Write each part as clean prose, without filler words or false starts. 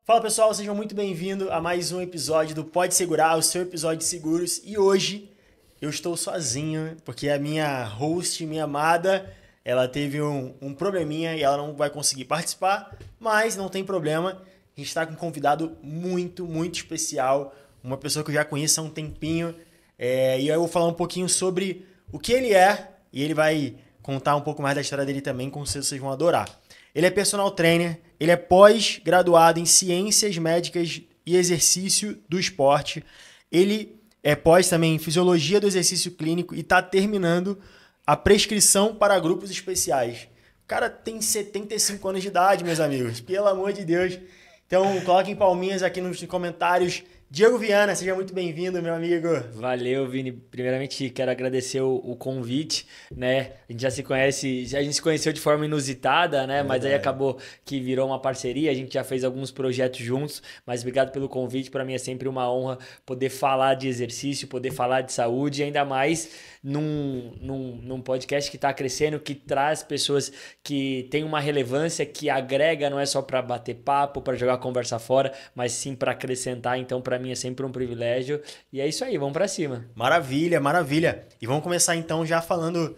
Fala pessoal, sejam muito bem-vindos a mais um episódio do Pode Segurar, o seu episódio de seguros. E hoje eu estou sozinho, porque a minha host, minha amada, ela teve um probleminha e ela não vai conseguir participar, mas não tem problema. A gente está com um convidado muito, muito especial, uma pessoa que eu já conheço há um tempinho. E eu vou falar um pouquinho sobre o que ele é e ele vai contar um pouco mais da história dele também, com certeza vocês vão adorar. Ele é personal trainer, ele é pós-graduado em Ciências Médicas e Exercício do Esporte. Ele é pós também em Fisiologia do Exercício Clínico e está terminando a prescrição para grupos especiais. O cara tem 75 anos de idade, meus amigos, pelo amor de Deus. Então, coloquem palminhas aqui nos comentários. Diego Viana, seja muito bem-vindo, meu amigo. Valeu, Vini. Primeiramente, quero agradecer o convite, né? A gente já se conhece, a gente se conheceu de forma inusitada, né? Mas aí acabou que virou uma parceria, a gente já fez alguns projetos juntos, mas obrigado pelo convite. Para mim é sempre uma honra poder falar de exercício, poder falar de saúde, ainda mais num podcast que está crescendo, que traz pessoas que têm uma relevância, que agrega, não é só para bater papo, para jogar conversa fora, mas sim para acrescentar. Então, para mim é sempre um privilégio. E é isso aí, vamos para cima. Maravilha, maravilha. E vamos começar então já falando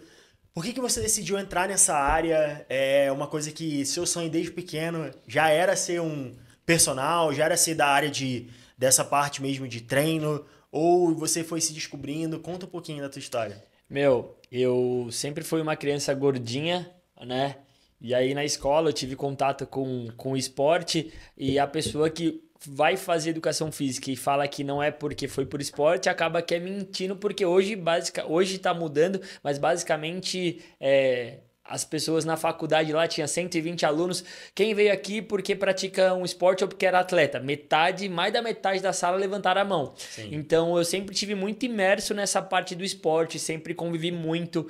por que você decidiu entrar nessa área. É uma coisa que seu sonho desde pequeno já era ser um personal, já era ser da área dessa parte mesmo de treino, ou você foi se descobrindo? Conta um pouquinho da tua história. Meu, eu sempre fui uma criança gordinha, né? E aí na escola eu tive contato com o esporte, e a pessoa que vai fazer educação física e fala que não é porque foi por esporte, acaba que é mentindo, porque hoje tá mudando, mas basicamente as pessoas na faculdade lá tinha 120 alunos. Quem veio aqui porque pratica um esporte ou porque era atleta? Mais da metade da sala levantaram a mão. Sim. Então eu sempre tive muito imerso nessa parte do esporte, sempre convivi muito.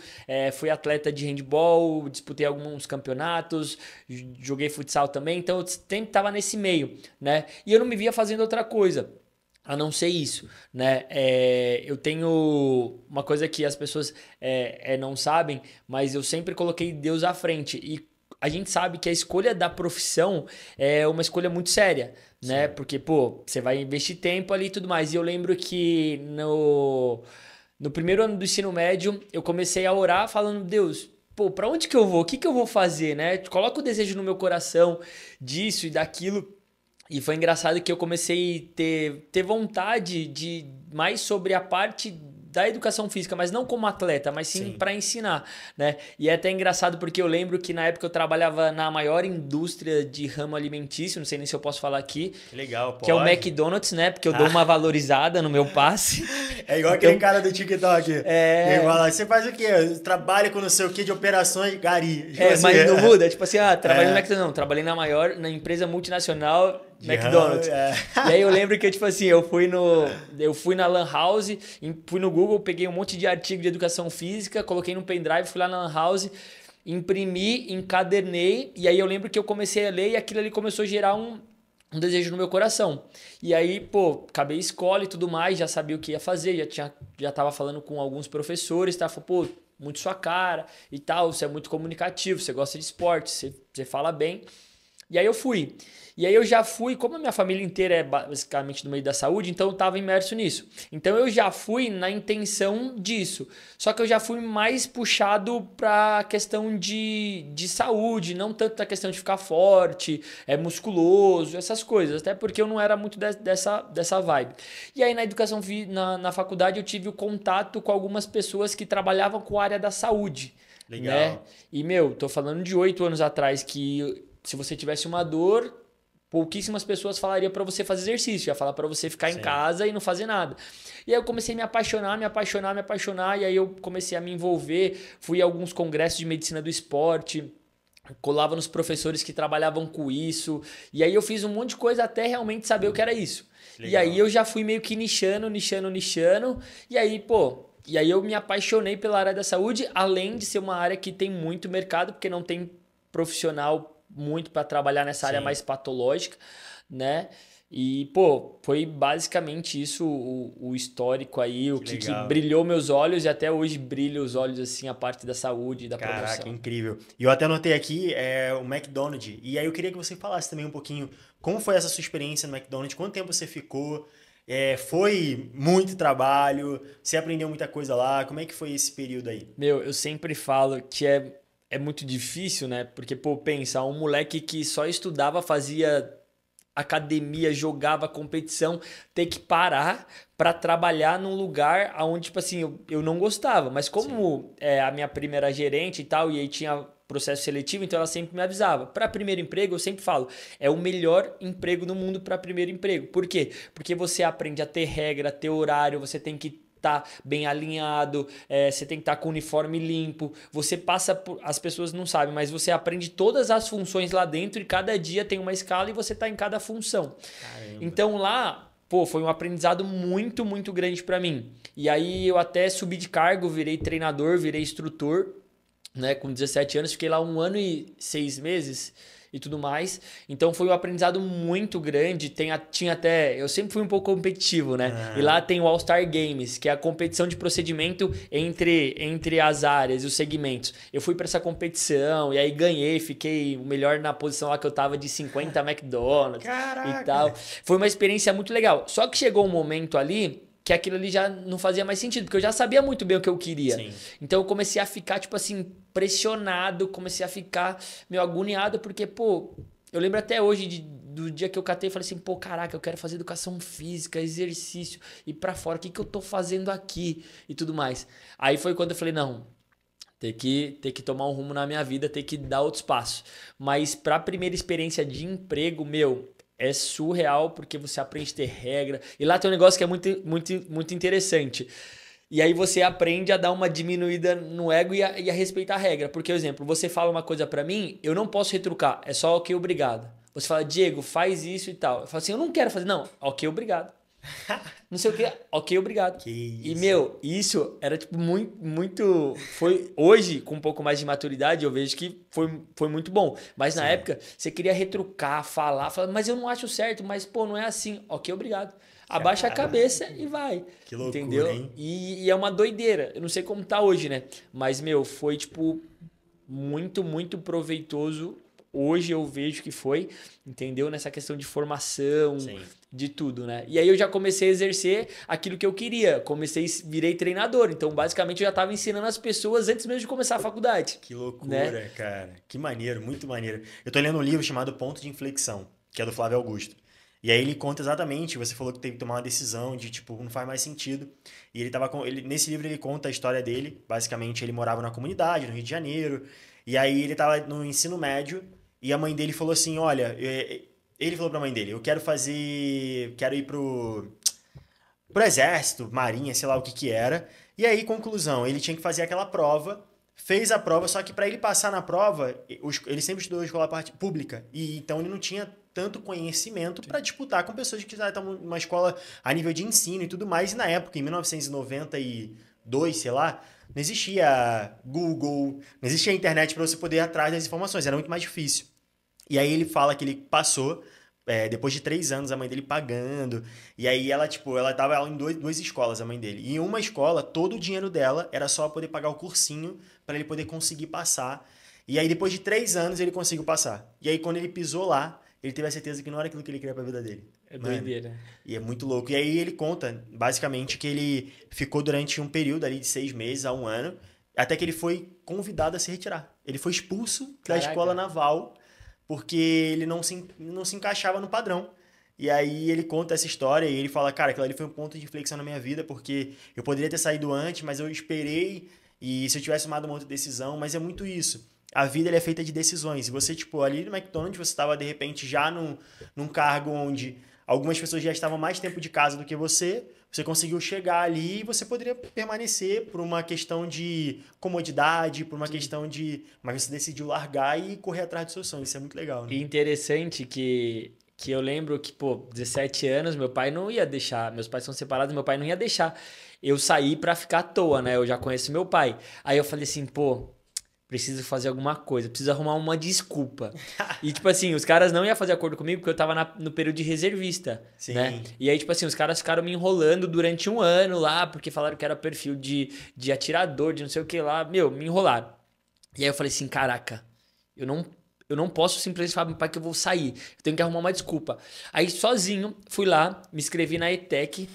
Fui atleta de handball, disputei alguns campeonatos, joguei futsal também, então eu sempre estava nesse meio, né? E eu não me via fazendo outra coisa a não ser isso, né? Eu tenho uma coisa que as pessoas não sabem, mas eu sempre coloquei Deus à frente. E a gente sabe que a escolha da profissão é uma escolha muito séria, né? Sim. Porque, pô, você vai investir tempo ali e tudo mais. E eu lembro que no primeiro ano do ensino médio, eu comecei a orar falando, Deus, pô, pra onde que eu vou? O que que eu vou fazer, né? Coloca o desejo no meu coração disso e daquilo. E foi engraçado que eu comecei a ter vontade de mais sobre a parte da educação física, mas não como atleta, mas sim para ensinar, né? E é até engraçado porque eu lembro que na época eu trabalhava na maior indústria de ramo alimentício, não sei nem se eu posso falar aqui. Que legal, pode. Que é o McDonald's, né? Porque eu dou uma valorizada no meu passe. É igual aquele cara do TikTok. Ele fala, você faz o quê? Eu trabalho com não sei o quê de operações, gari. Mas não muda. Tipo assim, trabalhei no McDonald's. Não, trabalhei na empresa multinacional McDonald's. E aí eu lembro que, tipo assim, eu fui na Lan House, fui no Google, peguei um monte de artigo de educação física, coloquei no pendrive, fui lá na Lan House, imprimi, encadernei, e aí eu lembro que eu comecei a ler e aquilo ali começou a gerar um desejo no meu coração. E aí, pô, acabei a escola e tudo mais, já sabia o que ia fazer, já tava falando com alguns professores, tá? Falei, pô, muito sua cara e tal, você é muito comunicativo, você gosta de esporte, você fala bem. E aí eu fui. E aí eu já fui, como a minha família inteira é basicamente do meio da saúde, então eu estava imerso nisso. Então eu já fui na intenção disso. Só que eu já fui mais puxado para a questão de saúde, não tanto a questão de ficar forte, musculoso, essas coisas. Até porque eu não era muito dessa vibe. E aí na educação, na faculdade, eu tive o contato com algumas pessoas que trabalhavam com a área da saúde. Legal. Né? E, tô falando de 8 anos atrás que se você tivesse uma dor, pouquíssimas pessoas falariam para você fazer exercício, ia falar para você ficar em casa e não fazer nada. E aí eu comecei a me apaixonar, e aí eu comecei a me envolver, fui a alguns congressos de medicina do esporte, colava nos professores que trabalhavam com isso, e aí eu fiz um monte de coisa até realmente saber o que era isso. Legal. E aí eu já fui meio que nichando, e aí eu me apaixonei pela área da saúde, além de ser uma área que tem muito mercado, porque não tem profissional muito para trabalhar nessa área mais patológica, né? E, pô, foi basicamente isso o histórico aí, o que legal. brilhou meus olhos e até hoje brilha os olhos, assim, a parte da saúde e da Caraca, promoção. incrível. E eu até anotei aqui o McDonald's. E aí eu queria que você falasse também um pouquinho como foi essa sua experiência no McDonald's, quanto tempo você ficou, foi muito trabalho, você aprendeu muita coisa lá, como é que foi esse período aí? Meu, eu sempre falo que é muito difícil, né? Porque, pô, pensa, um moleque que só estudava, fazia academia, jogava competição, ter que parar para trabalhar num lugar onde, tipo assim, eu não gostava. Mas como a minha primeira gerente e tal, e aí tinha processo seletivo, então ela sempre me avisava. Para primeiro emprego, eu sempre falo, é o melhor emprego do mundo para primeiro emprego. Por quê? Porque você aprende a ter regra, ter horário, você tem que tá bem alinhado, você tem que estar com o uniforme limpo, você passa por, as pessoas não sabem, mas você aprende todas as funções lá dentro e cada dia tem uma escala e você tá em cada função. Caramba. Então lá, pô, foi um aprendizado muito, muito grande para mim. E aí eu até subi de cargo, virei treinador, virei instrutor, né, com 17 anos, fiquei lá 1 ano e 6 meses e tudo mais. Então foi um aprendizado muito grande. Tinha até. Eu sempre fui um pouco competitivo, né? E lá tem o All-Star Games, que é a competição de procedimento entre as áreas e os segmentos. Eu fui para essa competição e aí ganhei, fiquei o melhor na posição lá que eu tava de 50 McDonald's. Caraca. E tal. Foi uma experiência muito legal. Só que chegou um momento ali que aquilo ali já não fazia mais sentido, porque eu já sabia muito bem o que eu queria. Sim. Então eu comecei a ficar, tipo assim, pressionado, comecei a ficar meio agoniado, porque, pô, eu lembro até hoje do dia que eu catei e falei assim, pô, caraca, eu quero fazer educação física, exercício, ir pra fora, o que eu tô fazendo aqui e tudo mais. Aí foi quando eu falei, não, ter que tomar um rumo na minha vida, ter que dar outros passos. Mas pra primeira experiência de emprego, meu, é surreal porque você aprende a ter regra. E lá tem um negócio que é muito, muito, muito interessante. E aí você aprende a dar uma diminuída no ego e a respeitar a regra. Porque, por exemplo, você fala uma coisa pra mim, eu não posso retrucar. É só ok, obrigado. Você fala, Diego, faz isso e tal. Eu falo assim, eu não quero fazer. Não, ok, obrigado. Não sei o que, ok, obrigado. Que isso. E, meu, isso era, tipo, muito, muito... Foi, hoje, com um pouco mais de maturidade, eu vejo que foi muito bom. Mas na época, você queria retrucar, falar, mas eu não acho certo, mas, pô, não é assim. Ok, obrigado. Abaixa a cabeça e vai. Que loucura, entendeu? hein? E é uma doideira. Eu não sei como tá hoje, né? Mas, meu, foi, tipo, muito, muito proveitoso. Hoje eu vejo que foi, entendeu? Nessa questão de formação, Sim. de tudo, né? E aí eu já comecei a exercer aquilo que eu queria. Virei treinador. Então, basicamente, eu já estava ensinando as pessoas antes mesmo de começar a faculdade. Que loucura, né? cara. Que maneiro, muito maneiro. Eu tô lendo um livro chamado Ponto de Inflexão, que é do Flávio Augusto. E aí ele conta exatamente, você falou que teve que tomar uma decisão de, tipo, não faz mais sentido. E nesse livro ele conta a história dele. Basicamente, ele morava na comunidade, no Rio de Janeiro. E aí ele tava no ensino médio e a mãe dele falou assim, olha, ele falou pra mãe dele, eu quero ir pro exército, marinha, sei lá o que que era. E aí, conclusão, ele tinha que fazer aquela prova, fez a prova, só que para ele passar na prova, ele sempre estudou em escola pública, e então ele não tinha tanto conhecimento para disputar com pessoas que já estavam numa escola a nível de ensino e tudo mais. E na época, em 1992, sei lá, não existia Google, não existia internet para você poder ir atrás das informações, era muito mais difícil. E aí ele fala que ele passou, depois de 3 anos, a mãe dele pagando. E aí ela tava em duas escolas, a mãe dele. E em uma escola, todo o dinheiro dela era só poder pagar o cursinho para ele poder conseguir passar. E aí depois de 3 anos ele conseguiu passar. E aí quando ele pisou lá, ele teve a certeza que não era aquilo que ele queria pra vida dele. É doideira. E é muito louco. E aí ele conta, basicamente, que ele ficou durante um período ali de 6 meses a 1 ano, até que ele foi convidado a se retirar. Ele foi expulso da escola naval porque ele não se encaixava no padrão. E aí ele conta essa história e ele fala, cara, aquilo ali foi um ponto de inflexão na minha vida, porque eu poderia ter saído antes, mas eu esperei, e se eu tivesse tomado uma outra decisão, mas é muito isso. A vida é feita de decisões. E você, tipo, ali no McDonald's, você estava, de repente, já num cargo onde algumas pessoas já estavam mais tempo de casa do que você conseguiu chegar ali e você poderia permanecer por uma questão de comodidade, por uma questão de... Mas você decidiu largar e correr atrás dos seus sonhos. Isso é muito legal, né? E interessante que eu lembro que, pô, 17 anos, meu pai não ia deixar, meus pais são separados, meu pai não ia deixar eu sair pra ficar à toa, né? Eu já conheço meu pai. Aí eu falei assim, pô, preciso fazer alguma coisa, preciso arrumar uma desculpa. E, tipo assim, os caras não iam fazer acordo comigo porque eu tava no período de reservista, Sim. né? E aí, tipo assim, os caras ficaram me enrolando durante um ano lá, porque falaram que era perfil de atirador, de não sei o que lá. Meu, me enrolaram. E aí eu falei assim, caraca, eu não posso simplesmente falar pro meu pai que eu vou sair. Eu tenho que arrumar uma desculpa. Aí, sozinho, fui lá, me inscrevi na ETEC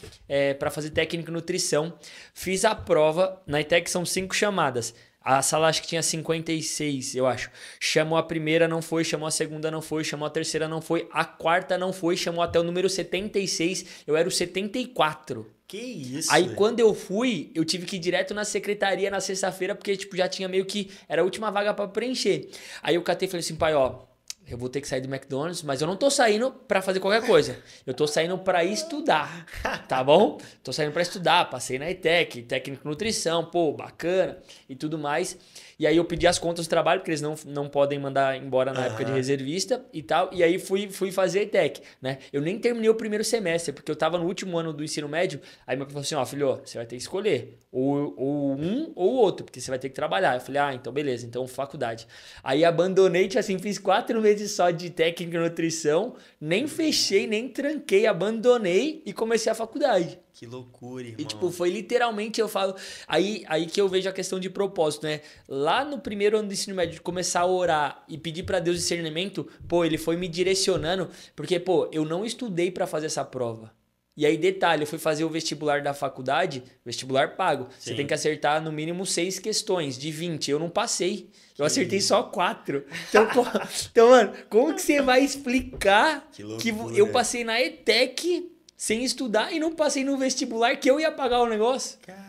para fazer técnico em nutrição. Fiz a prova. Na ETEC são 5 chamadas. A sala acho que tinha 56, eu acho. Chamou a primeira, não foi. Chamou a segunda, não foi. Chamou a terceira, não foi. A quarta, não foi. Chamou até o número 76. Eu era o 74. Que isso? Aí quando eu fui, eu tive que ir direto na secretaria na sexta-feira, porque tipo, já tinha meio que... Era a última vaga pra preencher. Aí eu catei e falei assim, pai, ó, eu vou ter que sair do McDonald's, mas eu não tô saindo pra fazer qualquer coisa. Eu tô saindo pra estudar, tá bom? Tô saindo pra estudar, passei na ETEC, técnico em nutrição, pô, bacana e tudo mais. E aí eu pedi as contas do trabalho, porque eles não podem mandar embora na época de reservista e tal. E aí fui fazer a ETEC, né? Eu nem terminei o primeiro semestre, porque eu tava no último ano do ensino médio. Aí meu pai falou assim, ó, filho, você vai ter que escolher. Ou um ou o outro, porque você vai ter que trabalhar. Eu falei, ah, então beleza, então faculdade. Aí abandonei, tipo assim, fiz 4 meses só de técnica em nutrição. Nem fechei, nem tranquei, abandonei e comecei a faculdade. Que loucura, irmão. E, tipo, foi literalmente, eu falo... Aí que eu vejo a questão de propósito, né? Lá no primeiro ano do ensino médio, de começar a orar e pedir pra Deus discernimento, pô, ele foi me direcionando, porque, pô, eu não estudei pra fazer essa prova. E aí, detalhe, eu fui fazer o vestibular da faculdade, vestibular pago. Sim. Você tem que acertar no mínimo 6 questões, de 20. Eu não passei. Eu acertei só 4. Então, pô, então, mano, como que você vai explicar que eu passei na ETEC... sem estudar e não passei no vestibular que eu ia pagar o negócio? Caraca.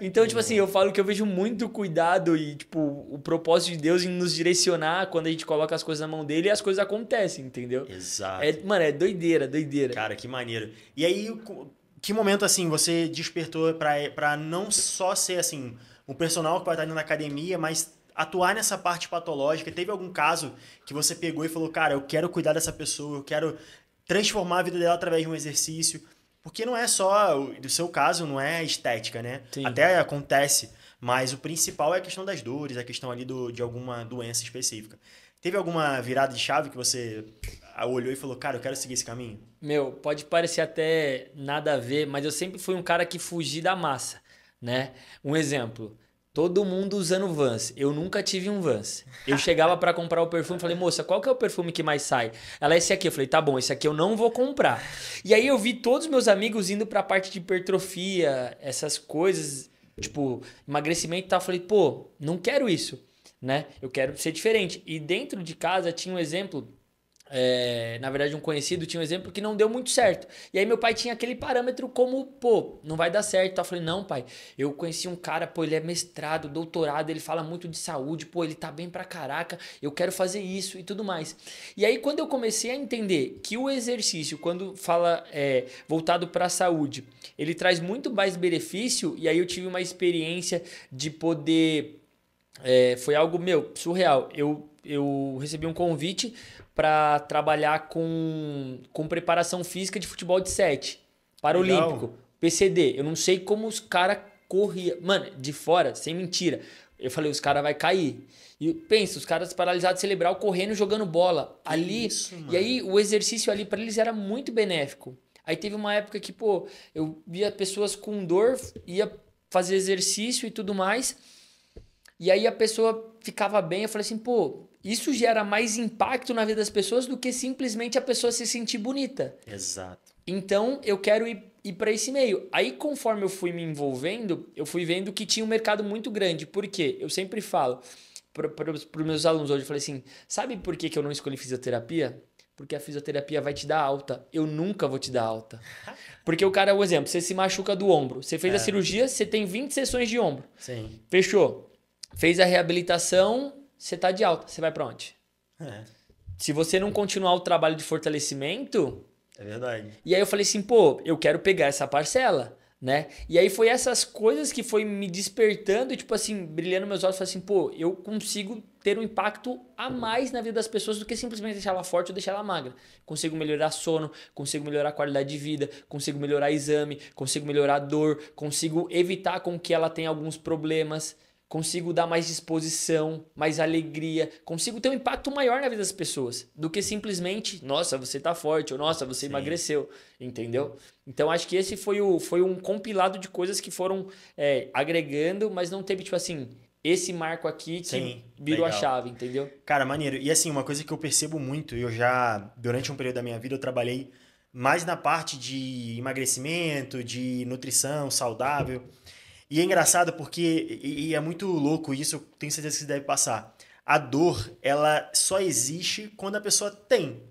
Então, tipo assim, eu falo que eu vejo muito cuidado e, tipo, o propósito de Deus em nos direcionar quando a gente coloca as coisas na mão dele e as coisas acontecem, entendeu? Exato. Mano, é doideira, doideira. Cara, que maneiro. E aí, que momento, assim, você despertou pra não só ser, assim, um personal que vai estar indo na academia, mas atuar nessa parte patológica? Teve algum caso que você pegou e falou, cara, eu quero cuidar dessa pessoa, eu quero transformar a vida dela através de um exercício? Porque não é só, do seu caso, não é estética, né? Sim. Até acontece, mas o principal é a questão das dores, a questão ali de alguma doença específica. Teve alguma virada de chave que você olhou e falou, cara, eu quero seguir esse caminho? Meu, pode parecer até nada a ver, mas eu sempre fui um cara que fugi da massa, né? Um exemplo... Todo mundo usando Vans. Eu nunca tive um Vans. Eu chegava pra comprar o perfume e falei, moça, qual que é o perfume que mais sai? Ela, esse aqui. Eu falei, tá bom, esse aqui eu não vou comprar. E aí eu vi todos os meus amigos indo pra parte de hipertrofia, essas coisas, tipo, emagrecimento e tal. Eu falei, pô, não quero isso, né? Eu quero ser diferente. E dentro de casa tinha um exemplo... na verdade um conhecido tinha um exemplo que não deu muito certo. E aí meu pai tinha aquele parâmetro como, pô, não vai dar certo. Eu falei, não, pai, eu conheci um cara, pô, ele é mestrado, doutorado, ele fala muito de saúde, pô, ele tá bem pra caraca, eu quero fazer isso e tudo mais. E aí quando eu comecei a entender que o exercício, quando fala voltado pra saúde, ele traz muito mais benefício, e aí eu tive uma experiência de poder... foi algo, meu, surreal. Eu recebi um convite para trabalhar com preparação física de futebol de 7, paralímpico, PCD. Eu não sei como os caras corriam. Mano, de fora, sem mentira. Eu falei, os caras vão cair. E pensa, os caras paralisados cerebral correndo, jogando bola. Que ali. Isso, e aí o exercício ali para eles era muito benéfico. Aí teve uma época que, pô, eu via pessoas com dor, ia fazer exercício e tudo mais. E aí a pessoa ficava bem, eu falei assim, pô, isso gera mais impacto na vida das pessoas do que simplesmente a pessoa se sentir bonita. Exato. Então eu quero ir para esse meio. Aí conforme eu fui me envolvendo, eu fui vendo que tinha um mercado muito grande. Por quê? Eu sempre falo para os meus alunos hoje, eu falei assim, sabe por que eu não escolhi fisioterapia? Porque a fisioterapia vai te dar alta. Eu nunca vou te dar alta. Porque o cara, um exemplo, você se machuca do ombro. Você fez a cirurgia, você tem 20 sessões de ombro. Sim. Fechou. Fez a reabilitação, você tá de alta. Você vai pra onde? Se você não continuar o trabalho de fortalecimento... É verdade. E aí eu falei assim, pô, eu quero pegar essa parcela, né? E aí foi essas coisas que foi me despertando, tipo assim, brilhando meus olhos. Falei assim, pô, eu consigo ter um impacto a mais na vida das pessoas do que simplesmente deixar ela forte ou deixar ela magra. Consigo melhorar sono, consigo melhorar a qualidade de vida, consigo melhorar exame, consigo melhorar dor, consigo evitar com que ela tenha alguns problemas... consigo dar mais disposição, mais alegria, consigo ter um impacto maior na vida das pessoas do que simplesmente, nossa, você tá forte, ou nossa, você emagreceu, entendeu? Então acho que esse foi um compilado de coisas que foram agregando, mas não teve tipo assim, esse marco aqui que virou a chave, entendeu? Cara, maneiro. E assim, uma coisa que eu percebo muito, durante um período da minha vida, eu trabalhei mais na parte de emagrecimento, de nutrição saudável. E é engraçado porque, e é muito louco isso, eu tenho certeza que você deve passar. A dor, ela só existe quando a pessoa tem.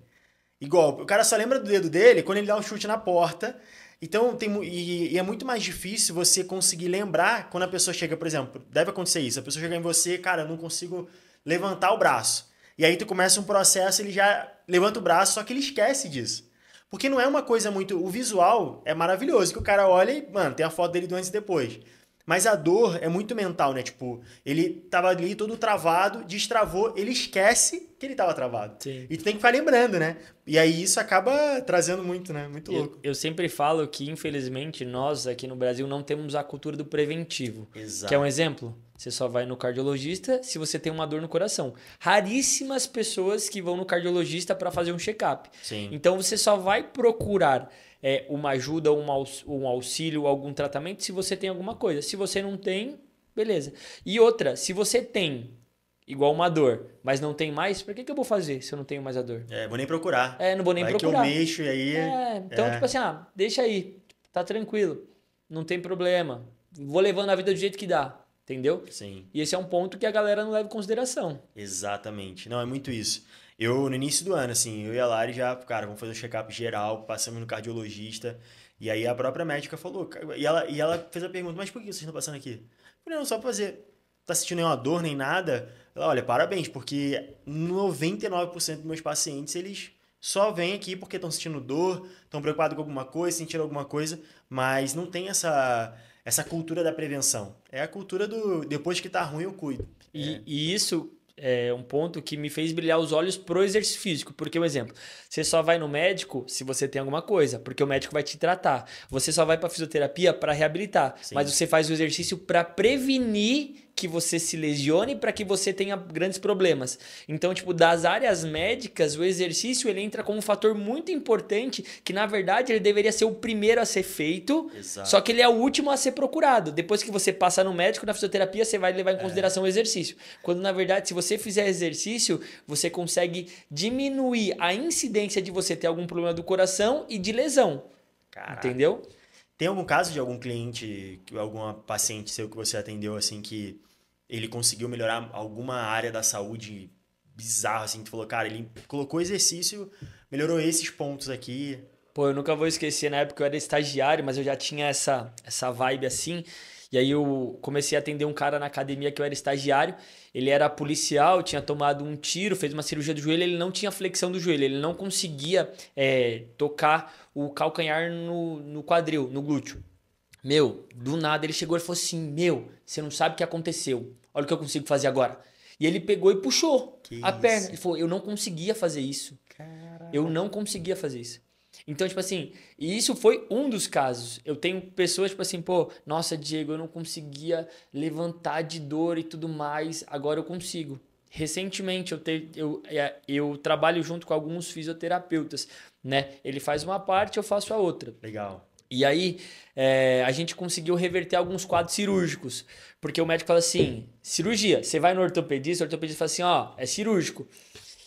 Igual, o cara só lembra do dedo dele quando ele dá um chute na porta. Então, e é muito mais difícil você conseguir lembrar quando a pessoa chega, por exemplo, deve acontecer isso, a pessoa chega em você, cara, eu não consigo levantar o braço. E aí tu começa um processo, ele já levanta o braço, só que ele esquece disso. Porque não é uma coisa muito... O visual é maravilhoso, que o cara olha e, mano, tem a foto dele do antes e depois. Mas a dor é muito mental, né? Tipo, ele tava ali todo travado, destravou, ele esquece que ele tava travado. Sim. E tu tem que ficar lembrando, né? E aí isso acaba trazendo muito, né? Muito louco. Eu sempre falo que, infelizmente, nós aqui no Brasil não temos a cultura do preventivo. Exato. Quer um exemplo? Você só vai no cardiologista se você tem uma dor no coração. Raríssimas pessoas que vão no cardiologista para fazer um check-up. Sim. Então você só vai procurar uma ajuda, um auxílio, algum tratamento se você tem alguma coisa. Se você não tem, beleza. E outra, se você tem igual uma dor, mas não tem mais, pra que eu vou fazer se eu não tenho mais a dor? Vou nem procurar. Não vou nem vai procurar. Que eu mexo e aí... Então, tipo assim, deixa aí, tá tranquilo, não tem problema. Vou levando a vida do jeito que dá, entendeu? Sim. E esse é um ponto que a galera não leva em consideração. Exatamente. Não, é muito isso. Eu, no início do ano, assim, eu e a Lari já, cara, vamos fazer um check-up geral, passamos no cardiologista, e aí a própria médica falou, e ela fez a pergunta, mas por que vocês estão passando aqui? Eu falei, não, só pra fazer, tá sentindo nenhuma dor nem nada? Ela, olha, parabéns, porque 99% dos meus pacientes, eles só vêm aqui porque estão sentindo dor, estão preocupados com alguma coisa, sentindo alguma coisa, mas não tem essa cultura da prevenção. É a cultura do depois que tá ruim eu cuido. E isso é um ponto que me fez brilhar os olhos pro exercício físico. Porque, um exemplo, você só vai no médico se você tem alguma coisa, porque o médico vai te tratar. Você só vai pra fisioterapia para reabilitar. Sim. Mas você faz o exercício para prevenir que você se lesione, para que você tenha grandes problemas. Então, tipo, das áreas médicas, o exercício ele entra como um fator muito importante, que na verdade ele deveria ser o primeiro a ser feito, Exato. Só que ele é o último a ser procurado. Depois que você passa no médico, na fisioterapia, você vai levar em consideração o exercício. Quando na verdade, se você fizer exercício, você consegue diminuir a incidência de você ter algum problema do coração e de lesão. Caraca. Entendeu? Tem algum caso de algum cliente, alguma paciente seu que você atendeu, assim, que ele conseguiu melhorar alguma área da saúde bizarra, assim, que tu falou, cara, ele colocou exercício, melhorou esses pontos aqui? Pô, eu nunca vou esquecer, na época eu era estagiário, mas eu já tinha essa vibe assim, e aí eu comecei a atender um cara na academia que eu era estagiário, ele era policial, tinha tomado um tiro, fez uma cirurgia do joelho, ele não tinha flexão do joelho, ele não conseguia tocar o calcanhar no quadril, no glúteo. Meu, do nada ele chegou e falou assim, você não sabe o que aconteceu, olha o que eu consigo fazer agora. E ele pegou e puxou a perna, ele falou, eu não conseguia fazer isso. Caraca. Eu não conseguia fazer isso. Então, tipo assim, e isso foi um dos casos. Eu tenho pessoas, tipo assim, pô, nossa, Diego, eu não conseguia levantar de dor e tudo mais, agora eu consigo. Recentemente, eu trabalho junto com alguns fisioterapeutas, né? Ele faz uma parte, eu faço a outra. Legal. E aí, a gente conseguiu reverter alguns quadros cirúrgicos. Porque o médico fala assim, cirurgia, você vai no ortopedista, o ortopedista fala assim, ó, é cirúrgico.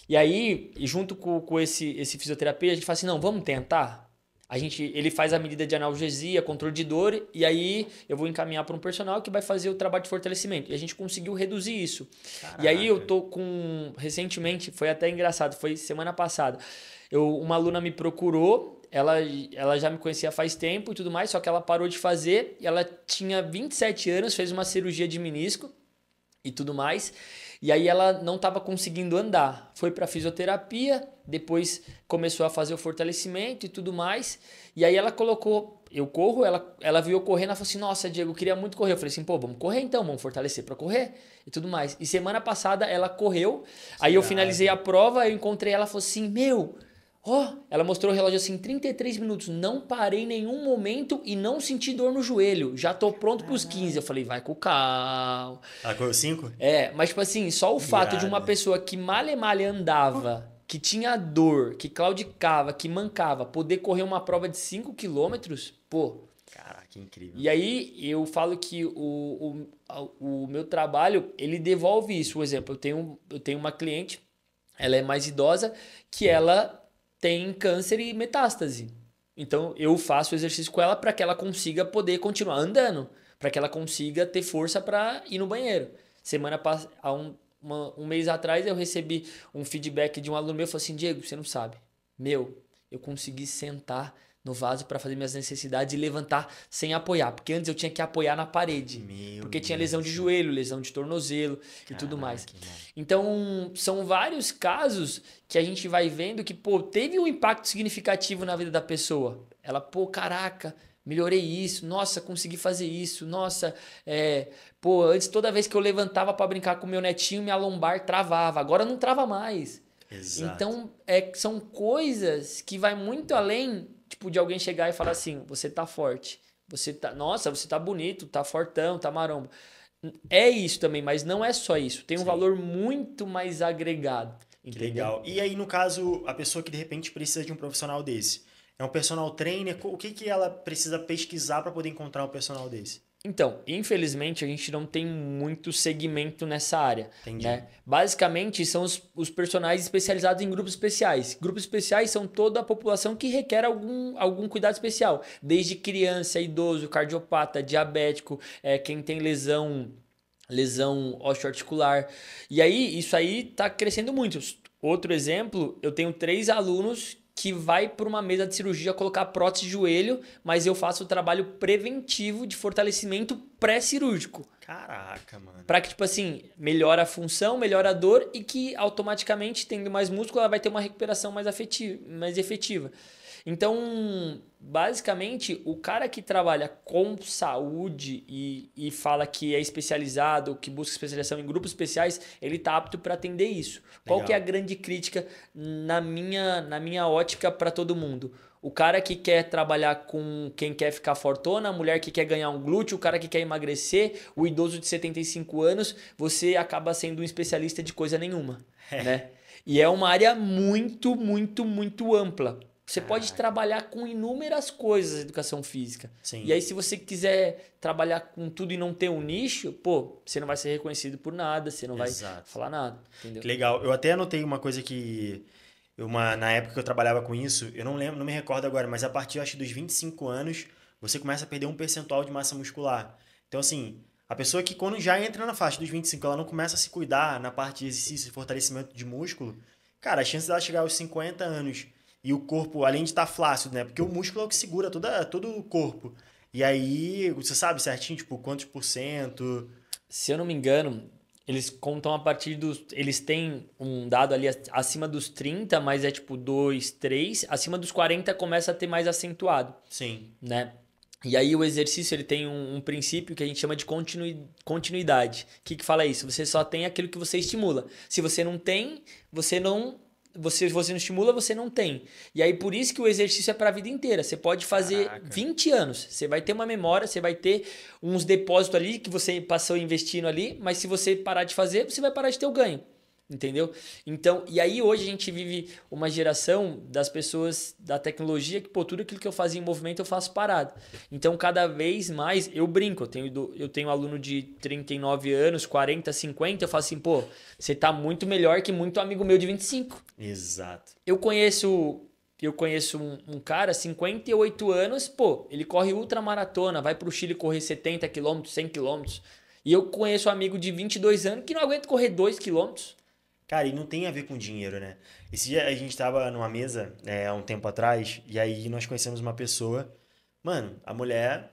E aí, junto com esse fisioterapeuta, a gente fala assim, não, vamos tentar? Ele faz a medida de analgesia, controle de dor, e aí eu vou encaminhar para um personal que vai fazer o trabalho de fortalecimento. E a gente conseguiu reduzir isso. Caraca. E aí eu tô recentemente, foi até engraçado, foi semana passada, uma aluna me procurou, ela já me conhecia faz tempo e tudo mais, só que ela parou de fazer, e ela tinha 27 anos, fez uma cirurgia de menisco e tudo mais, e aí ela não estava conseguindo andar. Foi para fisioterapia, depois começou a fazer o fortalecimento e tudo mais. E aí ela colocou, eu corro, ela viu eu correndo, ela falou assim, nossa, Diego, eu queria muito correr. Eu falei assim, pô, vamos correr então, vamos fortalecer para correr e tudo mais. E semana passada ela correu, aí eu finalizei a prova, eu encontrei ela e falou assim, Ela mostrou o relógio assim, 33 minutos. Não parei em nenhum momento e não senti dor no joelho. Já tô pronto pros 15. Eu falei, vai com calma. Ela correu 5? Mas tipo assim, só o fato de uma pessoa que male andava, que tinha dor, que claudicava, que mancava, poder correr uma prova de 5 quilômetros, pô. Caraca, que incrível. E aí eu falo que o meu trabalho, ele devolve isso. Por exemplo, eu tenho uma cliente, ela é mais idosa, que ela tem câncer e metástase. Então eu faço exercício com ela para que ela consiga poder continuar andando, para que ela consiga ter força para ir no banheiro. Há um mês atrás eu recebi um feedback de um aluno meu, falou assim, Diego, você não sabe, eu consegui sentar no vaso para fazer minhas necessidades e levantar sem apoiar, porque antes eu tinha que apoiar na parede, porque tinha lesão de joelho, lesão de tornozelo e tudo mais. Então, são vários casos que a gente vai vendo que, pô, teve um impacto significativo na vida da pessoa. Ela, pô, caraca, melhorei isso, nossa, consegui fazer isso, nossa, pô, antes toda vez que eu levantava para brincar com meu netinho, minha lombar travava, agora não trava mais. Exato. Então, são coisas que vai muito além, tipo, de alguém chegar e falar assim, você tá forte, você tá bonito, tá fortão, tá maromba. É isso também, mas não é só isso. Tem um valor muito mais agregado. Que legal. E aí, no caso, a pessoa que de repente precisa de um profissional desse, é um personal trainer, o que ela precisa pesquisar para poder encontrar um personal desse? Então, infelizmente, a gente não tem muito segmento nessa área. Entendi. Né? Basicamente, são os personagens especializados em grupos especiais. Grupos especiais são toda a população que requer algum cuidado especial. Desde criança, idoso, cardiopata, diabético, quem tem lesão osteoarticular. E aí, isso aí está crescendo muito. Outro exemplo, eu tenho 3 alunos que vai para uma mesa de cirurgia colocar prótese de joelho, mas eu faço o trabalho preventivo de fortalecimento pré-cirúrgico. Caraca, mano. Para que, tipo assim, melhora a função, melhora a dor e que automaticamente, tendo mais músculo, ela vai ter uma recuperação mais efetiva. Então, basicamente, o cara que trabalha com saúde e fala que é especializado, que busca especialização em grupos especiais, ele tá apto para atender isso. Legal. Qual que é a grande crítica na minha ótica para todo mundo? O cara que quer trabalhar com quem quer ficar fortona, a mulher que quer ganhar um glúteo, o cara que quer emagrecer, o idoso de 75 anos, você acaba sendo um especialista de coisa nenhuma, né? E é uma área muito, muito, muito ampla. Você pode trabalhar com inúmeras coisas, educação física. Sim. E aí, se você quiser trabalhar com tudo e não ter um nicho, pô, você não vai ser reconhecido por nada, você não vai falar nada. Entendeu? Que legal. Eu até anotei uma coisa que... na época que eu trabalhava com isso, eu não lembro, não me recordo agora, mas a partir, acho, dos 25 anos, você começa a perder um percentual de massa muscular. Então, assim, a pessoa que quando já entra na faixa dos 25, ela não começa a se cuidar na parte de exercício e fortalecimento de músculo, cara, a chance dela chegar aos 50 anos e o corpo, além de estar flácido, né? Porque o músculo é o que segura todo o corpo. E aí, você sabe certinho, tipo, quantos %? Se eu não me engano, eles contam a partir dos... Eles têm um dado ali acima dos 30, mas é tipo 2, 3. Acima dos 40 começa a ter mais acentuado. Sim. Né? E aí o exercício ele tem um princípio que a gente chama de continuidade. O que fala isso? Você só tem aquilo que você estimula. Se você não tem, você não estimula, você não tem. E aí por isso que o exercício é para a vida inteira. Você pode fazer 20 anos. Você vai ter uma memória, você vai ter uns depósitos ali que você passou investindo ali, mas se você parar de fazer, você vai parar de ter o ganho. Entendeu? Então, e aí hoje a gente vive uma geração das pessoas da tecnologia que, pô, tudo aquilo que eu fazia em movimento eu faço parado. Então, cada vez mais eu brinco. Eu tenho um aluno de 39 anos, 40, 50, eu falo assim, pô, você tá muito melhor que muito amigo meu de 25. Exato. Eu conheço um cara, 58 anos, pô, ele corre ultramaratona, vai pro Chile correr 70 km, 100 km. E eu conheço um amigo de 22 anos que não aguenta correr 2 km. Cara, e não tem a ver com dinheiro, né? Esse dia a gente tava numa mesa, há um tempo atrás, e aí nós conhecemos uma pessoa. Mano, a mulher...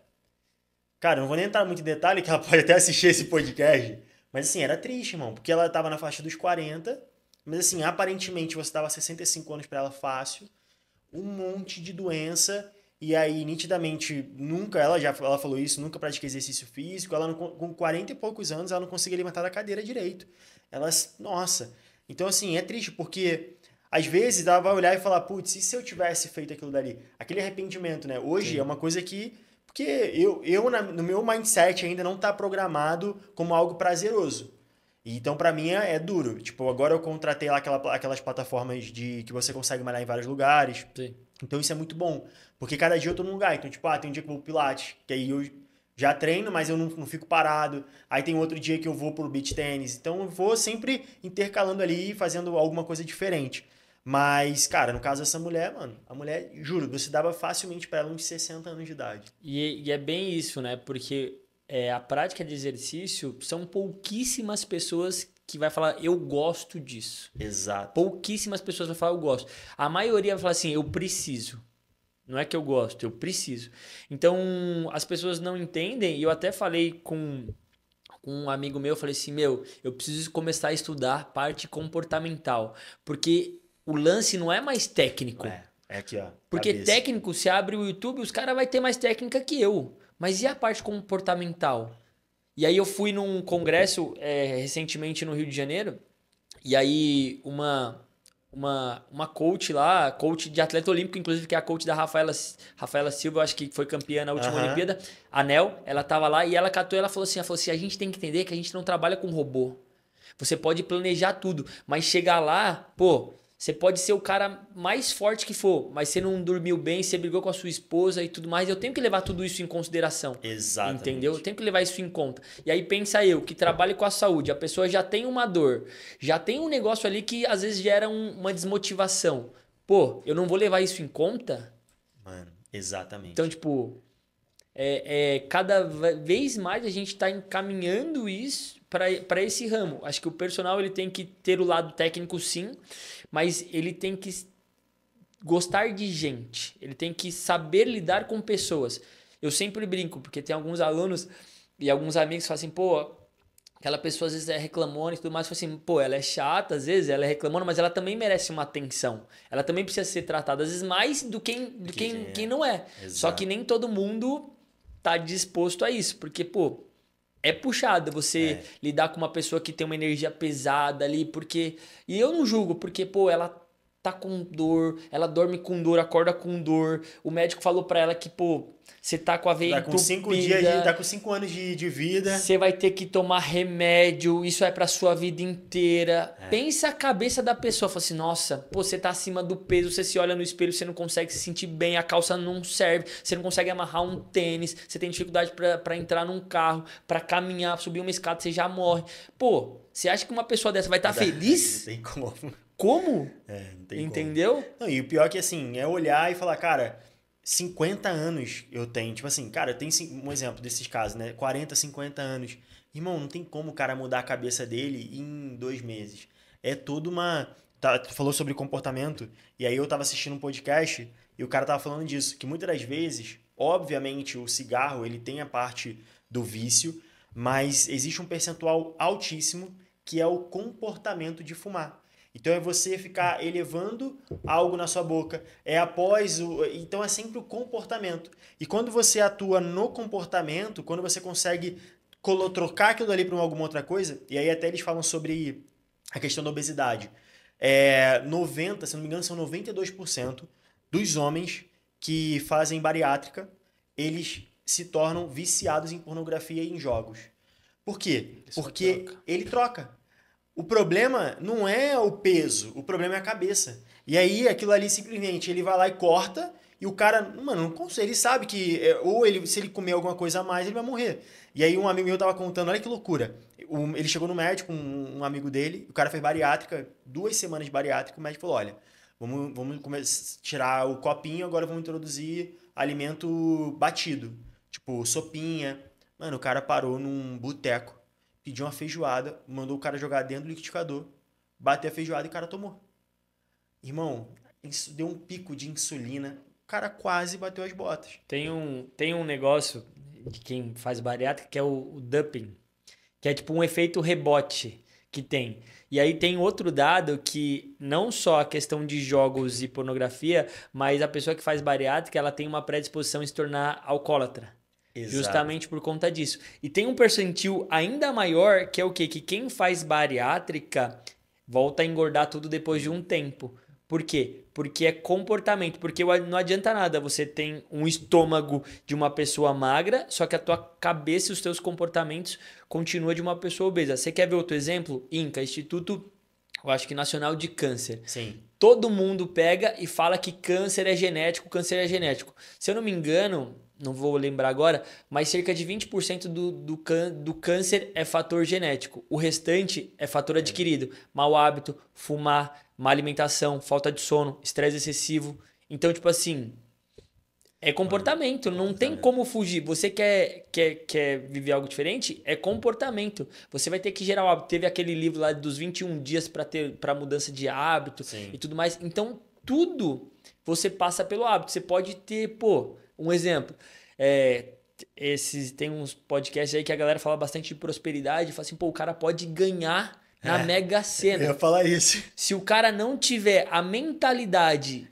Cara, eu não vou nem entrar muito em detalhe, que ela pode até assistir esse podcast. Mas assim, era triste, irmão. Porque ela tava na faixa dos 40, mas assim, aparentemente você dava 65 anos pra ela fácil, um monte de doença, e aí nitidamente ela falou isso, nunca pratica exercício físico, ela com 40 e poucos anos ela não conseguia levantar da cadeira direito. Nossa... Então, assim, é triste porque às vezes dava pra olhar e falar, putz, e se eu tivesse feito aquilo dali? Aquele arrependimento, né? Hoje Sim. é uma coisa que... Porque no meu mindset ainda não tá programado como algo prazeroso. Então, pra mim, é duro. Tipo, agora eu contratei lá aquelas plataformas que você consegue malhar em vários lugares. Sim. Então, isso é muito bom. Porque cada dia eu tô num lugar. Então, tipo, tem um dia que eu vou pro Pilates, que aí eu já treino, mas eu não fico parado. Aí tem outro dia que eu vou pro beach tennis. Então, eu vou sempre intercalando ali, fazendo alguma coisa diferente. Mas, cara, no caso dessa mulher, mano, a mulher, juro, você dava facilmente pra ela uns 60 anos de idade. E é bem isso, né? Porque a prática de exercício são pouquíssimas pessoas que vai falar, eu gosto disso. Exato. Pouquíssimas pessoas vão falar, eu gosto. A maioria vai falar assim, eu preciso. Não é que eu gosto, eu preciso. Então, as pessoas não entendem, e eu até falei com um amigo meu, eu falei assim, eu preciso começar a estudar parte comportamental, porque o lance não é mais técnico. É aqui, ó. Porque cabeça. técnico, se abre o YouTube, os caras vão ter mais técnica que eu. Mas e a parte comportamental? E aí eu fui num congresso recentemente no Rio de Janeiro, e aí uma coach lá, coach de atleta olímpico, inclusive, que é a coach da Rafaela Silva, eu acho que foi campeã na última Olimpíada, a Nel, ela tava lá e ela catou, ela falou assim, a gente tem que entender que a gente não trabalha com robô. Você pode planejar tudo, mas chegar lá, pô, você pode ser o cara mais forte que for, mas você não dormiu bem, você brigou com a sua esposa e tudo mais. Eu tenho que levar tudo isso em consideração. Exatamente. Entendeu? Eu tenho que levar isso em conta. E aí pensa eu, que trabalho com a saúde, a pessoa já tem uma dor, já tem um negócio ali que às vezes gera uma desmotivação. Pô, eu não vou levar isso em conta? Mano, exatamente. Então, tipo, cada vez mais a gente está encaminhando isso para esse ramo. Acho que o personal ele tem que ter o lado técnico, sim, mas ele tem que gostar de gente. Ele tem que saber lidar com pessoas. Eu sempre brinco, porque tem alguns alunos e alguns amigos que falam assim, pô, aquela pessoa às vezes é reclamona e tudo mais, assim, pô, ela é chata, às vezes ela é reclamona, mas ela também merece uma atenção. Ela também precisa ser tratada, às vezes mais do quem não é. Exato. Só que nem todo mundo tá disposto a isso, porque, pô, é puxado você lidar com uma pessoa que tem uma energia pesada ali, porque... E eu não julgo, porque, pô, ela tá com dor, ela dorme com dor, acorda com dor. O médico falou pra ela que, pô, você tá com a veia entupida. 5 dias, tá com 5 anos de vida. Você vai ter que tomar remédio, isso é pra sua vida inteira. Pensa a cabeça da pessoa, fala assim, nossa, pô, você tá acima do peso, você se olha no espelho, você não consegue se sentir bem, a calça não serve, você não consegue amarrar um tênis, você tem dificuldade pra entrar num carro, pra caminhar, subir uma escada, você já morre. Pô, você acha que uma pessoa dessa vai estar feliz? Não tem como. Como? Não tem Entendeu? como. Não, e o pior é que, assim, é olhar e falar, cara, 50 anos eu tenho. Tipo assim, cara, eu tenho um exemplo desses casos, né? 40, 50 anos. Irmão, não tem como o cara mudar a cabeça dele em 2 meses. É toda uma... Tu falou sobre comportamento, e aí eu tava assistindo um podcast e o cara tava falando disso, que muitas das vezes, obviamente, o cigarro, ele tem a parte do vício, mas existe um percentual altíssimo que é o comportamento de fumar. Então é você ficar elevando algo na sua boca, então é sempre o comportamento. E quando você atua no comportamento, quando você consegue trocar aquilo ali para alguma outra coisa, e aí até eles falam sobre a questão da obesidade. 90, se não me engano, são 92% dos homens que fazem bariátrica, eles se tornam viciados em pornografia e em jogos. Por quê? Porque ele troca. O problema não é o peso, o problema é a cabeça. E aí, aquilo ali, simplesmente, ele vai lá e corta, e o cara, mano, não consegue. Ele sabe que, se ele comer alguma coisa a mais, ele vai morrer. E aí, um amigo meu tava contando, olha que loucura. Ele chegou no médico, um amigo dele, o cara fez bariátrica, 2 semanas de bariátrica, o médico falou, olha, vamos tirar o copinho, agora vamos introduzir alimento batido, tipo sopinha. Mano, o cara parou num boteco, pediu uma feijoada, mandou o cara jogar dentro do liquidificador, bateu a feijoada e o cara tomou. Irmão, isso deu um pico de insulina, o cara quase bateu as botas. Tem um negócio de quem faz bariátrica que é o dumping, que é tipo um efeito rebote que tem. E aí tem outro dado que não só a questão de jogos e pornografia, mas a pessoa que faz bariátrica, ela tem uma predisposição a se tornar alcoólatra. Exato. Justamente por conta disso. E tem um percentil ainda maior, que é o quê? Que quem faz bariátrica volta a engordar tudo depois de um tempo. Por quê? Porque é comportamento. Porque não adianta nada você ter um estômago de uma pessoa magra, só que a tua cabeça e os teus comportamentos continuam de uma pessoa obesa. Você quer ver outro exemplo? INCA, Instituto, eu acho que Nacional de Câncer. Sim. Todo mundo pega e fala que câncer é genético, câncer é genético. Se eu não me engano, não vou lembrar agora, mas cerca de 20% do câncer é fator genético. O restante é fator adquirido. Mau hábito, fumar, má alimentação, falta de sono, estresse excessivo. Então, tipo assim, é comportamento, não tem como fugir. Você quer viver algo diferente? É comportamento. Você vai ter que gerar o hábito. Teve aquele livro lá dos 21 dias para mudança de hábito. Sim. E tudo mais. Então, tudo você passa pelo hábito. Você pode ter, um exemplo. Tem uns podcasts aí que a galera fala bastante de prosperidade. Fala assim, o cara pode ganhar na Mega Sena. Eu ia falar isso. Se o cara não tiver a mentalidade,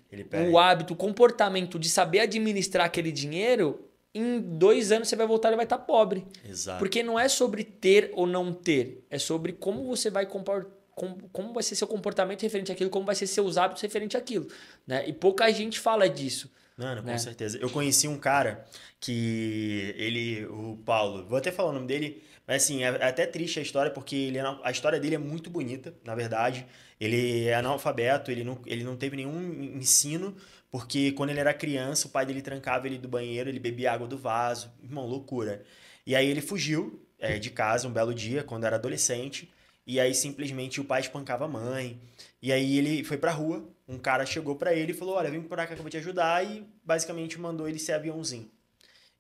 o hábito, o comportamento de saber administrar aquele dinheiro, em 2 anos você vai voltar e vai estar pobre. Exato. Porque não é sobre ter ou não ter. É sobre como você vai como vai ser seu comportamento referente àquilo, como vai ser seus hábitos referente àquilo. Né? E pouca gente fala disso. Mano, com certeza. Eu conheci um cara que o Paulo, vou até falar o nome dele, mas assim, é até triste a história, porque a história dele é muito bonita, na verdade. Ele é analfabeto, ele não teve nenhum ensino, porque quando ele era criança, o pai dele trancava ele do banheiro, ele bebia água do vaso. Irmão, loucura. E aí ele fugiu de casa um belo dia, quando era adolescente, e aí simplesmente o pai espancava a mãe. E aí ele foi pra rua, um cara chegou pra ele e falou, olha, vem por cá que eu vou te ajudar, e basicamente mandou ele ser aviãozinho.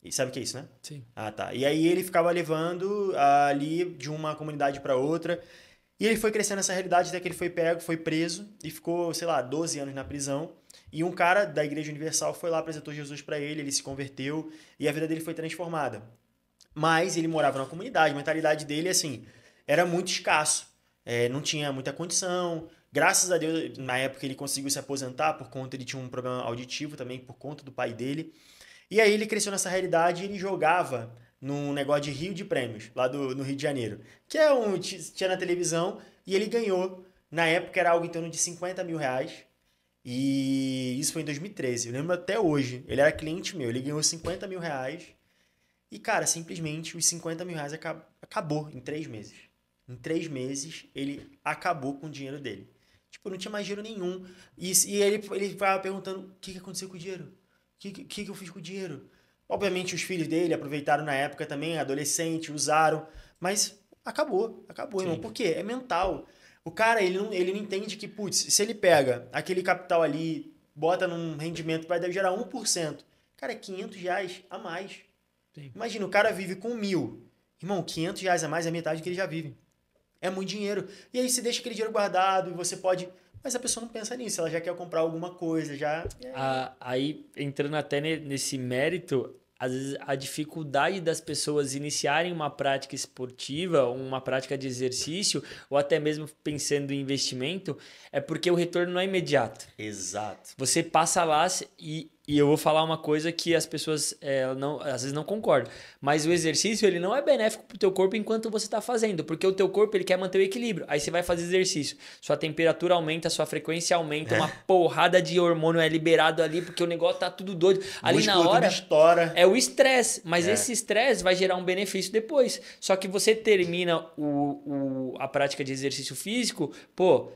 E sabe o que é isso, né? Sim. Ah, tá. E aí ele ficava levando ali de uma comunidade pra outra, e ele foi crescendo nessa realidade até que ele foi pego, foi preso, e ficou, 12 anos na prisão. E um cara da Igreja Universal foi lá, apresentou Jesus pra ele, ele se converteu, e a vida dele foi transformada. Mas ele morava numa comunidade, a mentalidade dele, assim, era muito escasso. Não tinha muita condição. Graças a Deus, na época ele conseguiu se aposentar por conta, ele tinha um problema auditivo também por conta do pai dele. E aí ele cresceu nessa realidade e ele jogava num negócio de Rio de Prêmios, lá no Rio de Janeiro. Que tinha na televisão e ele ganhou. Na época era algo em torno de 50 mil reais. E isso foi em 2013. Eu lembro até hoje. Ele era cliente meu, ele ganhou 50 mil reais. E cara, simplesmente os 50 mil reais acabou em 3 meses. Em 3 meses ele acabou com o dinheiro dele. Tipo, não tinha mais dinheiro nenhum. E ele ficava perguntando, o que aconteceu com o dinheiro? O que eu fiz com o dinheiro? Obviamente os filhos dele aproveitaram na época também, adolescente, usaram. Mas acabou, irmão. Por quê? É mental. O cara, ele não entende que, putz, se ele pega aquele capital ali, bota num rendimento que vai gerar 1%, cara, é 500 reais a mais. Sim. Imagina, o cara vive com 1.000. Irmão, 500 reais a mais é metade do que ele já vive. É muito dinheiro. E aí você deixa aquele dinheiro guardado e você pode... Mas a pessoa não pensa nisso, ela já quer comprar alguma coisa, já... Aí, entrando até nesse mérito, às vezes a dificuldade das pessoas iniciarem uma prática esportiva, uma prática de exercício, ou até mesmo pensando em investimento, é porque o retorno não é imediato. Exato. Você passa lá e eu vou falar uma coisa que as pessoas às vezes não concordam. Mas o exercício ele não é benéfico para o teu corpo enquanto você está fazendo. Porque o teu corpo ele quer manter o equilíbrio. Aí você vai fazer exercício. Sua temperatura aumenta, sua frequência aumenta. Uma porrada de hormônio é liberado ali porque o negócio tá tudo doido. Ali na hora estoura. É o estresse. Mas esse estresse vai gerar um benefício depois. Só que você termina a prática de exercício físico,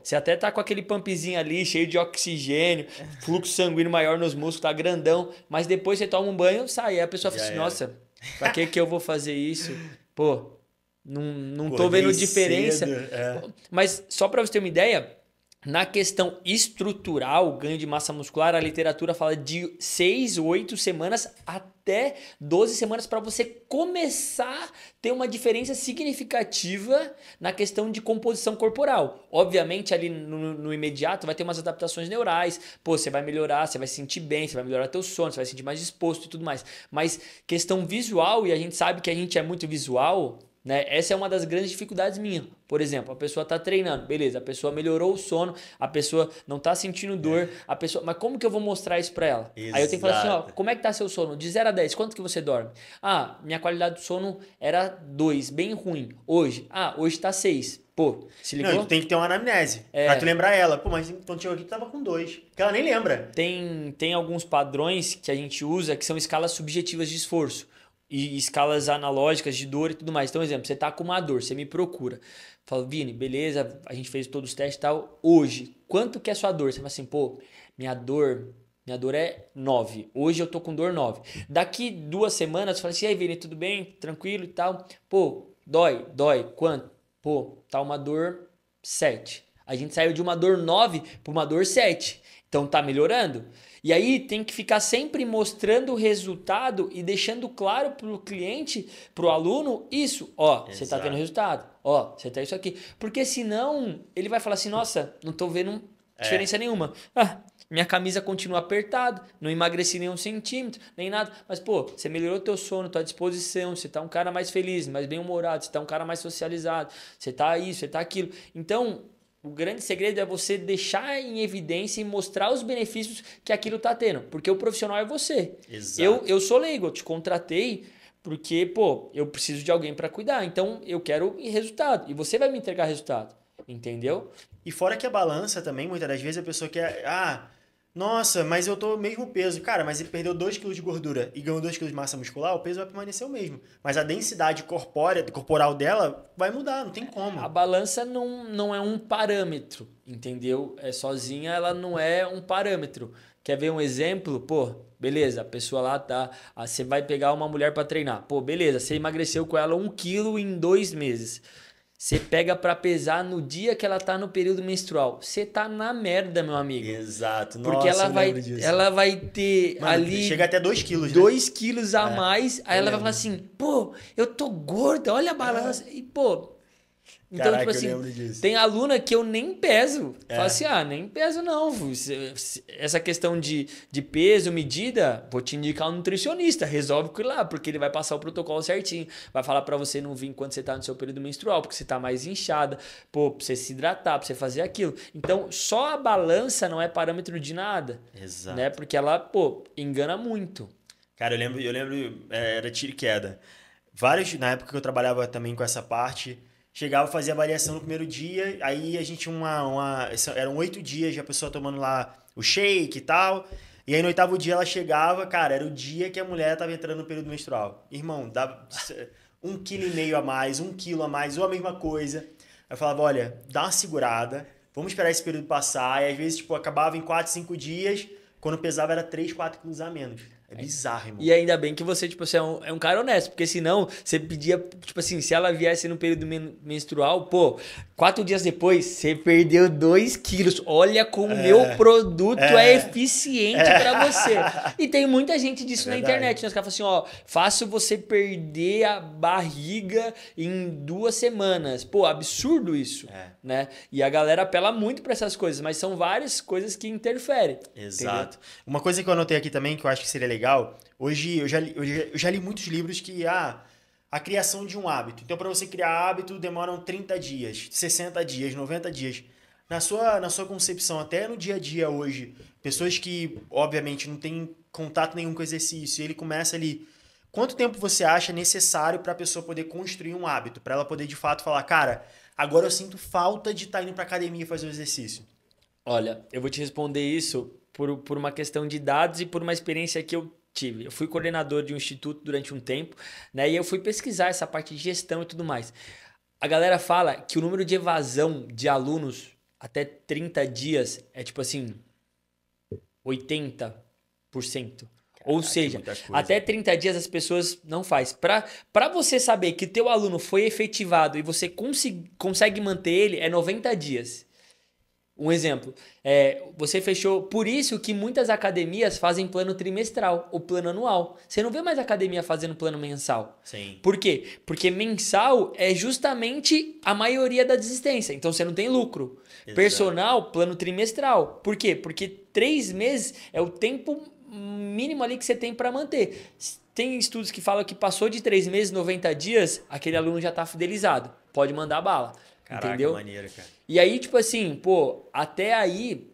você até tá com aquele pumpzinho ali, cheio de oxigênio, fluxo sanguíneo maior nos músculos, tá grandão, mas depois você toma um banho, sai. Aí a pessoa fala assim, nossa, pra que eu vou fazer isso? Não tô vendo diferença. Mas só pra você ter uma ideia, na questão estrutural, ganho de massa muscular, a literatura fala de 6, 8 semanas até 12 semanas para você começar a ter uma diferença significativa na questão de composição corporal. Obviamente, ali no imediato vai ter umas adaptações neurais. Você vai melhorar, você vai se sentir bem, você vai melhorar teu sono, você vai se sentir mais disposto e tudo mais. Mas questão visual, e a gente sabe que a gente é muito visual... Né? Essa é uma das grandes dificuldades minhas. Por exemplo, a pessoa está treinando, beleza, a pessoa melhorou o sono, a pessoa não está sentindo dor, mas como que eu vou mostrar isso para ela? Exato. Aí eu tenho que falar assim, como é que tá seu sono? De 0 a 10, quanto que você dorme? Minha qualidade do sono era 2, bem ruim. Hoje está 6. Pô, se ligou? Não, tu tem que ter uma anamnese. Pra tu lembrar ela. Pô, mas quando chegou aqui tu tava com 2. Que ela nem lembra. Tem alguns padrões que a gente usa que são escalas subjetivas de esforço. E escalas analógicas de dor e tudo mais. Então, exemplo, você tá com uma dor, você me procura. Fala, Vini, beleza, a gente fez todos os testes e tal. Hoje, quanto que é a sua dor? Você fala assim, pô, minha dor é 9. Hoje eu tô com dor 9. Daqui 2 semanas, você fala assim, e aí, Vini, tudo bem? Tranquilo e tal? Pô, dói. Quanto? Pô, tá uma dor 7. A gente saiu de uma dor 9 para uma dor 7. Então tá melhorando. E aí tem que ficar sempre mostrando o resultado e deixando claro pro cliente, pro aluno, isso. Ó, você tá tendo resultado. Ó, você tá isso aqui. Porque senão ele vai falar assim, nossa, não tô vendo diferença nenhuma. Ah, minha camisa continua apertada, não emagreci nenhum centímetro, nem nada. Mas, pô, você melhorou teu sono, tua disposição, você tá um cara mais feliz, mais bem-humorado, você tá um cara mais socializado, você tá isso, você tá aquilo. Então, o grande segredo é você deixar em evidência e mostrar os benefícios que aquilo tá tendo. Porque o profissional é você. Exato. Eu sou leigo, eu te contratei porque, pô, eu preciso de alguém para cuidar. Então, eu quero resultado. E você vai me entregar resultado. Entendeu? E fora que a balança também, muitas das vezes a pessoa quer... nossa, mas eu tô o mesmo peso. Cara, mas ele perdeu 2 kg de gordura e ganhou 2 kg de massa muscular, o peso vai permanecer o mesmo. Mas a densidade corporal dela vai mudar, não tem como. A balança não é um parâmetro, entendeu? Sozinha ela não é um parâmetro. Quer ver um exemplo? Pô, beleza, a pessoa lá tá... Você vai pegar uma mulher para treinar. Pô, beleza, você emagreceu com ela 1 kg em 2 meses. Você pega pra pesar no dia que ela tá no período menstrual. Você tá na merda, meu amigo. Exato. Porque nossa, ela vai ter ali... Chega até 2 quilos, né? 2 quilos a mais. Aí ela vai falar assim, pô, eu tô gorda, olha a balança. E, pô... Então, Caraca, tipo eu lembro assim, disso. tem aluna que eu nem peso. Fala assim, nem peso não. Essa questão de peso, medida, vou te indicar um nutricionista. Resolve com ele lá, porque ele vai passar o protocolo certinho. Vai falar pra você não vir quando você tá no seu período menstrual, porque você tá mais inchada. Pô, pra você se hidratar, pra você fazer aquilo. Então, só a balança não é parâmetro de nada. Exato. Né? Porque ela, pô, engana muito. Cara, eu lembro era tiro e queda. Na época que eu trabalhava também com essa parte... Chegava, fazia avaliação no primeiro dia, aí a gente tinha eram 8 dias, a pessoa tomando lá o shake e tal. E aí no 8º dia ela chegava, cara, era o dia que a mulher tava entrando no período menstrual. Irmão, dava 1,5 kg a mais, 1 quilo a mais, ou a mesma coisa. Aí eu falava, olha, dá uma segurada, vamos esperar esse período passar. E às vezes, tipo, acabava em 4, 5 dias, quando pesava era 3, 4 quilos a menos. É bizarro, irmão. E ainda bem que você, tipo, você é um cara honesto, porque senão você pedia, tipo assim, se ela viesse no período menstrual, pô, 4 dias depois você perdeu 2 quilos. Olha como o meu produto é eficiente pra você. E tem muita gente disso na internet, né? Os caras falam assim, ó, faço você perder a barriga em 2 semanas. Pô, absurdo isso, né? E a galera apela muito pra essas coisas, mas são várias coisas que interferem. Exato. Entendeu? Uma coisa que eu anotei aqui também, que eu acho que seria legal, hoje eu já li muitos livros que a criação de um hábito. Então, para você criar hábito, demoram 30 dias, 60 dias, 90 dias. Na sua concepção, até no dia a dia hoje, pessoas que, obviamente, não têm contato nenhum com exercício, ele começa ali... Quanto tempo você acha necessário para a pessoa poder construir um hábito? Para ela poder, de fato, falar, cara, agora eu sinto falta de estar indo para academia e fazer o exercício. Olha, eu vou te responder isso por uma questão de dados e por uma experiência que eu tive. Eu fui coordenador de um instituto durante um tempo, né? E eu fui pesquisar essa parte de gestão e tudo mais. A galera fala que o número de evasão de alunos até 30 dias é tipo assim, 80%. Ou seja, até 30 dias as pessoas não faz. Para você saber que teu aluno foi efetivado e você consegue manter ele, é 90 dias. Um exemplo, você fechou... Por isso que muitas academias fazem plano trimestral ou plano anual. Você não vê mais academia fazendo plano mensal. Sim. Por quê? Porque mensal é justamente a maioria da desistência. Então você não tem lucro. Exato. Personal, plano trimestral. Por quê? Porque 3 meses é o tempo mínimo ali que você tem para manter. Tem estudos que falam que passou de 3 meses, 90 dias, aquele aluno já está fidelizado. Pode mandar bala. Caraca, entendeu? Maneiro, cara. E aí, tipo assim, pô, até aí,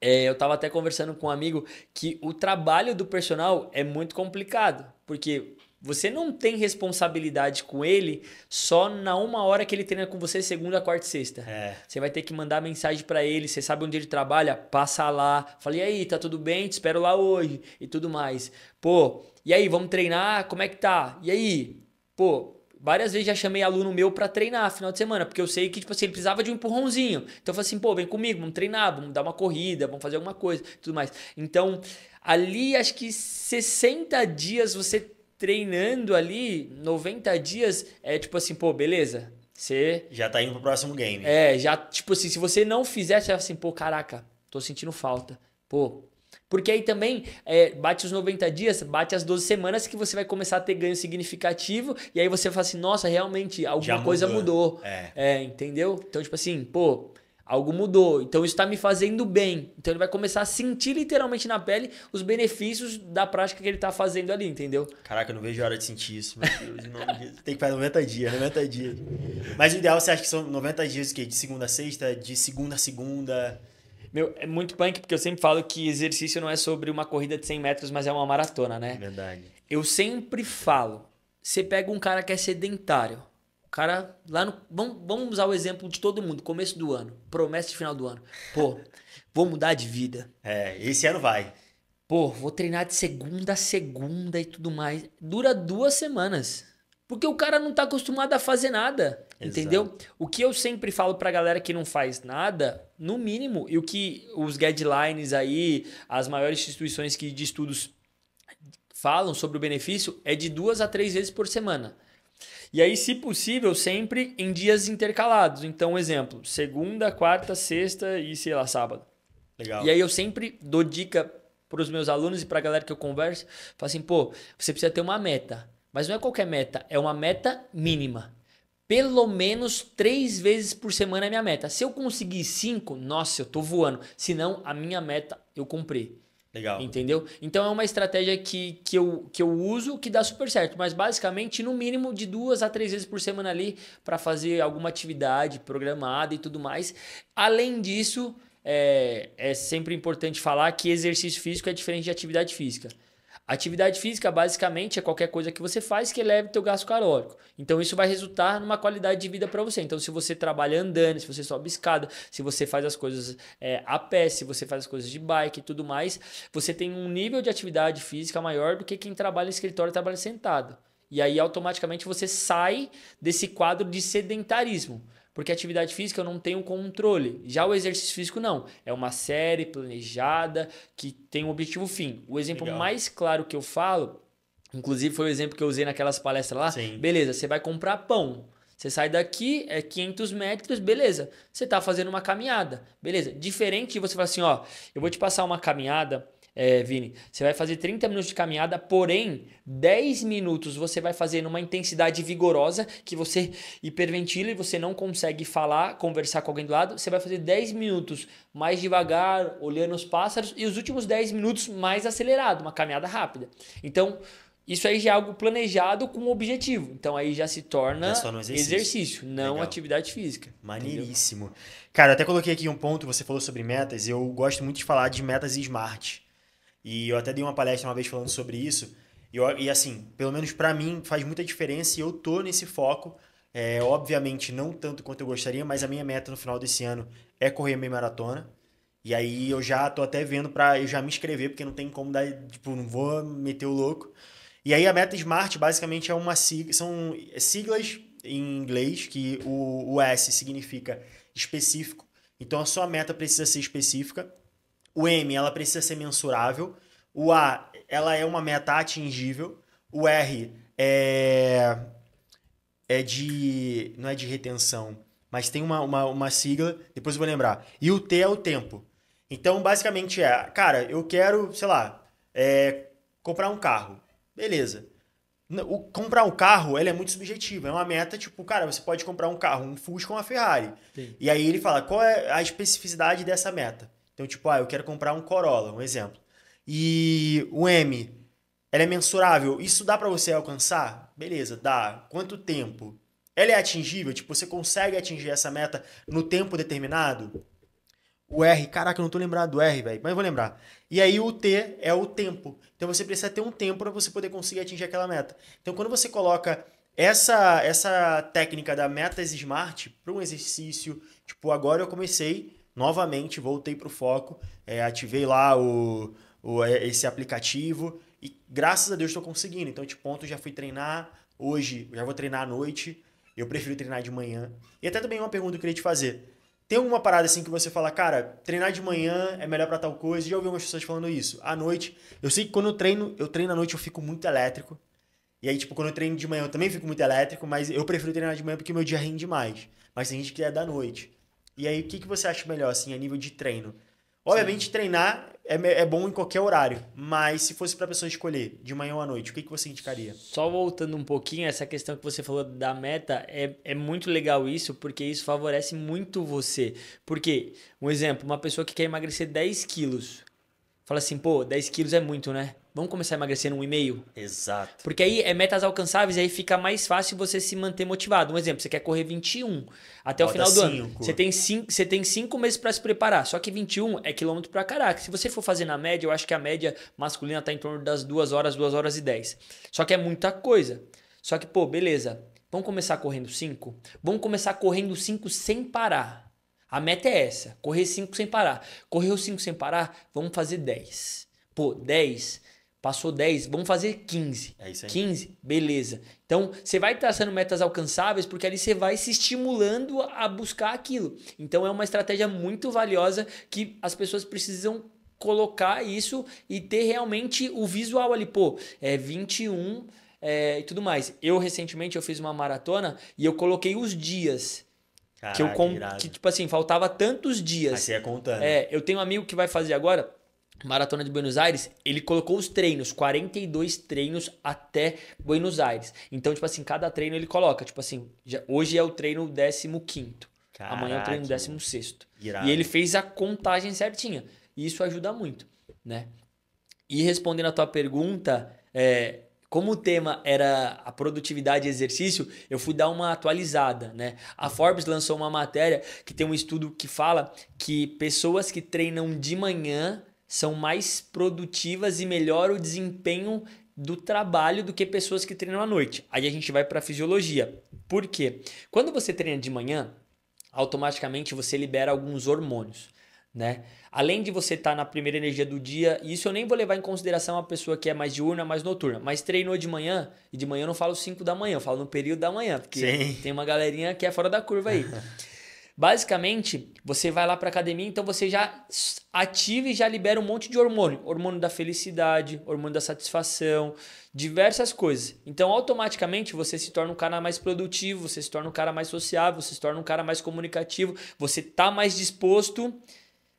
eu tava até conversando com um amigo que o trabalho do personal é muito complicado. Porque você não tem responsabilidade com ele só na 1 hora que ele treina com você segunda, quarta e sexta. Você vai ter que mandar mensagem pra ele, você sabe onde ele trabalha, passa lá, fala, e aí, tá tudo bem? Te espero lá hoje e tudo mais. Pô, e aí, vamos treinar? Como é que tá? E aí? Pô, várias vezes já chamei aluno meu pra treinar final de semana, porque eu sei que, tipo assim, ele precisava de um empurrãozinho. Então eu falei assim, pô, vem comigo, vamos treinar, vamos dar uma corrida, vamos fazer alguma coisa, tudo mais. Então, ali, acho que 60 dias você treinando ali, 90 dias, é tipo assim, pô, beleza, você... Já tá indo pro próximo game. Já, tipo assim, se você não fizer, você vai assim, pô, caraca, tô sentindo falta. Pô, porque aí também bate os 90 dias, bate as 12 semanas que você vai começar a ter ganho significativo e aí você fala assim, nossa, realmente, alguma coisa mudou. Entendeu? Então, tipo assim, pô, algo mudou. Então, isso tá me fazendo bem. Então, ele vai começar a sentir literalmente na pele os benefícios da prática que ele tá fazendo ali, entendeu? Caraca, eu não vejo a hora de sentir isso, meu Deus. Em nome disso. Tem que fazer 90 dias, 90 dias. Mas o ideal, você acha que são 90 dias o quê? De segunda a sexta? De segunda a segunda? Meu, é muito punk, porque eu sempre falo que exercício não é sobre uma corrida de 100 metros, mas é uma maratona, né? Verdade. Eu sempre falo, você pega um cara que é sedentário, o cara lá no... Vamos usar o exemplo de todo mundo, começo do ano, promessa de final do ano. Pô, vou mudar de vida. Esse ano vai. Pô, vou treinar de segunda a segunda e tudo mais. Dura 2 semanas. Porque o cara não tá acostumado a fazer nada, entendeu? O que eu sempre falo pra galera que não faz nada, no mínimo, e o que os guidelines aí, as maiores instituições de estudos falam sobre o benefício, é de 2 a 3 vezes por semana. E aí, se possível, sempre em dias intercalados. Então, exemplo, segunda, quarta, sexta e, sei lá, sábado. Legal. E aí eu sempre dou dica pros meus alunos e pra galera que eu converso, falo assim, pô, você precisa ter uma meta. Mas não é qualquer meta, é uma meta mínima. Pelo menos 3 vezes por semana é minha meta. Se eu conseguir 5, nossa, eu tô voando. Se não, a minha meta eu cumpri. Legal. Entendeu? Então é uma estratégia que eu uso que dá super certo. Mas basicamente, no mínimo de 2 a 3 vezes por semana ali para fazer alguma atividade programada e tudo mais. Além disso, é sempre importante falar que exercício físico é diferente de atividade física. Atividade física, basicamente, é qualquer coisa que você faz que eleve o teu gasto calórico. Então, isso vai resultar numa qualidade de vida para você. Então, se você trabalha andando, se você sobe escada, se você faz as coisas a pé, se você faz as coisas de bike e tudo mais, você tem um nível de atividade física maior do que quem trabalha em escritório e trabalha sentado. E aí, automaticamente, você sai desse quadro de sedentarismo. Porque a atividade física eu não tenho controle. Já o exercício físico não. É uma série planejada que tem um objetivo fim. O exemplo mais claro que eu falo, inclusive foi o exemplo que eu usei naquelas palestras lá. Sim. Beleza, você vai comprar pão. Você sai daqui, 500 metros, beleza. Você está fazendo uma caminhada. Beleza. Diferente de você falar assim, ó, eu vou te passar uma caminhada... Vini, você vai fazer 30 minutos de caminhada, porém 10 minutos você vai fazer numa intensidade vigorosa que você hiperventila e você não consegue falar, conversar com alguém do lado. Você vai fazer 10 minutos mais devagar, olhando os pássaros e os últimos 10 minutos mais acelerado, uma caminhada rápida. Então, isso aí já é algo planejado com um objetivo. Então, aí já se torna exercício, não atividade física. Maneiríssimo. Entendeu? Cara, eu até coloquei aqui um ponto, você falou sobre metas, eu gosto muito de falar de metas SMART. E eu até dei uma palestra uma vez falando sobre isso. E assim, pelo menos pra mim, faz muita diferença e eu tô nesse foco. Obviamente, não tanto quanto eu gostaria, mas a minha meta no final desse ano é correr a meia maratona. E aí eu já tô até vendo pra eu já me inscrever, porque não tem como dar, tipo, não vou meter o louco. E aí a meta SMART basicamente são siglas em inglês, que o S significa específico. Então a sua meta precisa ser específica. O M, ela precisa ser mensurável. O A, ela é uma meta atingível. O R não é de retenção, mas tem uma sigla, depois eu vou lembrar. E o T é o tempo. Então, basicamente cara, eu quero, sei lá, comprar um carro. Beleza. Comprar um carro, ela é muito subjetiva. É uma meta, tipo, cara, você pode comprar um carro, um Fusca ou uma Ferrari. Sim. E aí ele fala, qual é a especificidade dessa meta? Então, tipo, eu quero comprar um Corolla, um exemplo. E o M, ela é mensurável. Isso dá pra você alcançar? Beleza, dá. Quanto tempo? Ela é atingível? Tipo, você consegue atingir essa meta no tempo determinado? O R, caraca, eu não tô lembrado do R, velho, mas eu vou lembrar. E aí o T é o tempo. Então você precisa ter um tempo para você poder conseguir atingir aquela meta. Então quando você coloca essa técnica da metas smart para um exercício, tipo, agora eu comecei novamente, voltei pro foco, ativei lá esse aplicativo e graças a Deus estou conseguindo. Então, tipo, ontem eu já fui treinar, hoje eu já vou treinar à noite, eu prefiro treinar de manhã. E até também uma pergunta que eu queria te fazer. Tem alguma parada assim que você fala, cara, treinar de manhã é melhor pra tal coisa? Já ouvi algumas pessoas falando isso. À noite, eu sei que quando eu treino à noite eu fico muito elétrico. E aí, tipo, quando eu treino de manhã eu também fico muito elétrico, mas eu prefiro treinar de manhã porque meu dia rende mais. Mas tem gente que é da noite. E aí, o que você acha melhor, assim, a nível de treino? Obviamente, Sim. treinar é bom em qualquer horário, mas se fosse pra pessoa escolher, de manhã ou à noite, o que você indicaria? Só voltando um pouquinho, essa questão que você falou da meta, é muito legal isso, porque isso favorece muito você. Porque, um exemplo, uma pessoa que quer emagrecer 10 quilos, fala assim, pô, 10 quilos é muito, né? Vamos começar a emagrecer no 1,5? Exato. Porque aí é metas alcançáveis e aí fica mais fácil você se manter motivado. Um exemplo, você quer correr 21 até o Bota final do ano. 5. Você tem 5 meses para se preparar. Só que 21 é quilômetro pra caraca. Se você for fazer na média, eu acho que a média masculina tá em torno das 2 horas, 2 horas e 10. Só que é muita coisa. Só que, pô, beleza. Vamos começar correndo 5? Vamos começar correndo 5 sem parar. A meta é essa, correr 5 sem parar. Correu 5 sem parar, vamos fazer 10. Pô, 10... Passou 10, vamos fazer 15. É isso aí. 15, beleza. Então, você vai traçando metas alcançáveis porque ali você vai se estimulando a buscar aquilo. Então, é uma estratégia muito valiosa que as pessoas precisam colocar isso e ter realmente o visual ali. Pô, é 21 e tudo mais. Recentemente, eu fiz uma maratona e eu coloquei os dias. Caraca, Que, tipo assim, faltava tantos aí dias. você ia contando. Eu tenho um amigo que vai fazer agora Maratona de Buenos Aires, ele colocou os treinos, 42 treinos até Buenos Aires. Então, tipo assim, cada treino ele coloca, tipo assim, hoje é o treino 15º, amanhã é o treino 16º. Irado. E ele fez a contagem certinha. E isso ajuda muito, né? E respondendo a tua pergunta, como o tema era a produtividade e exercício, eu fui dar uma atualizada, né? A Forbes lançou uma matéria que tem um estudo que fala que pessoas que treinam de manhã são mais produtivas e melhora o desempenho do trabalho do que pessoas que treinam à noite. Aí a gente vai para a fisiologia. Por quê? Quando você treina de manhã, automaticamente você libera alguns hormônios, né? Além de você estar na primeira energia do dia, e isso eu nem vou levar em consideração a pessoa que é mais diurna, mais noturna, mas treinou de manhã, e de manhã eu não falo 5 da manhã, eu falo no período da manhã, porque Sim. tem uma galerinha que é fora da curva aí. Basicamente, você vai lá para academia, então você já ativa e já libera um monte de hormônio. Hormônio da felicidade, hormônio da satisfação, diversas coisas. Então, automaticamente, você se torna um cara mais produtivo, você se torna um cara mais sociável, você se torna um cara mais comunicativo, você tá mais disposto,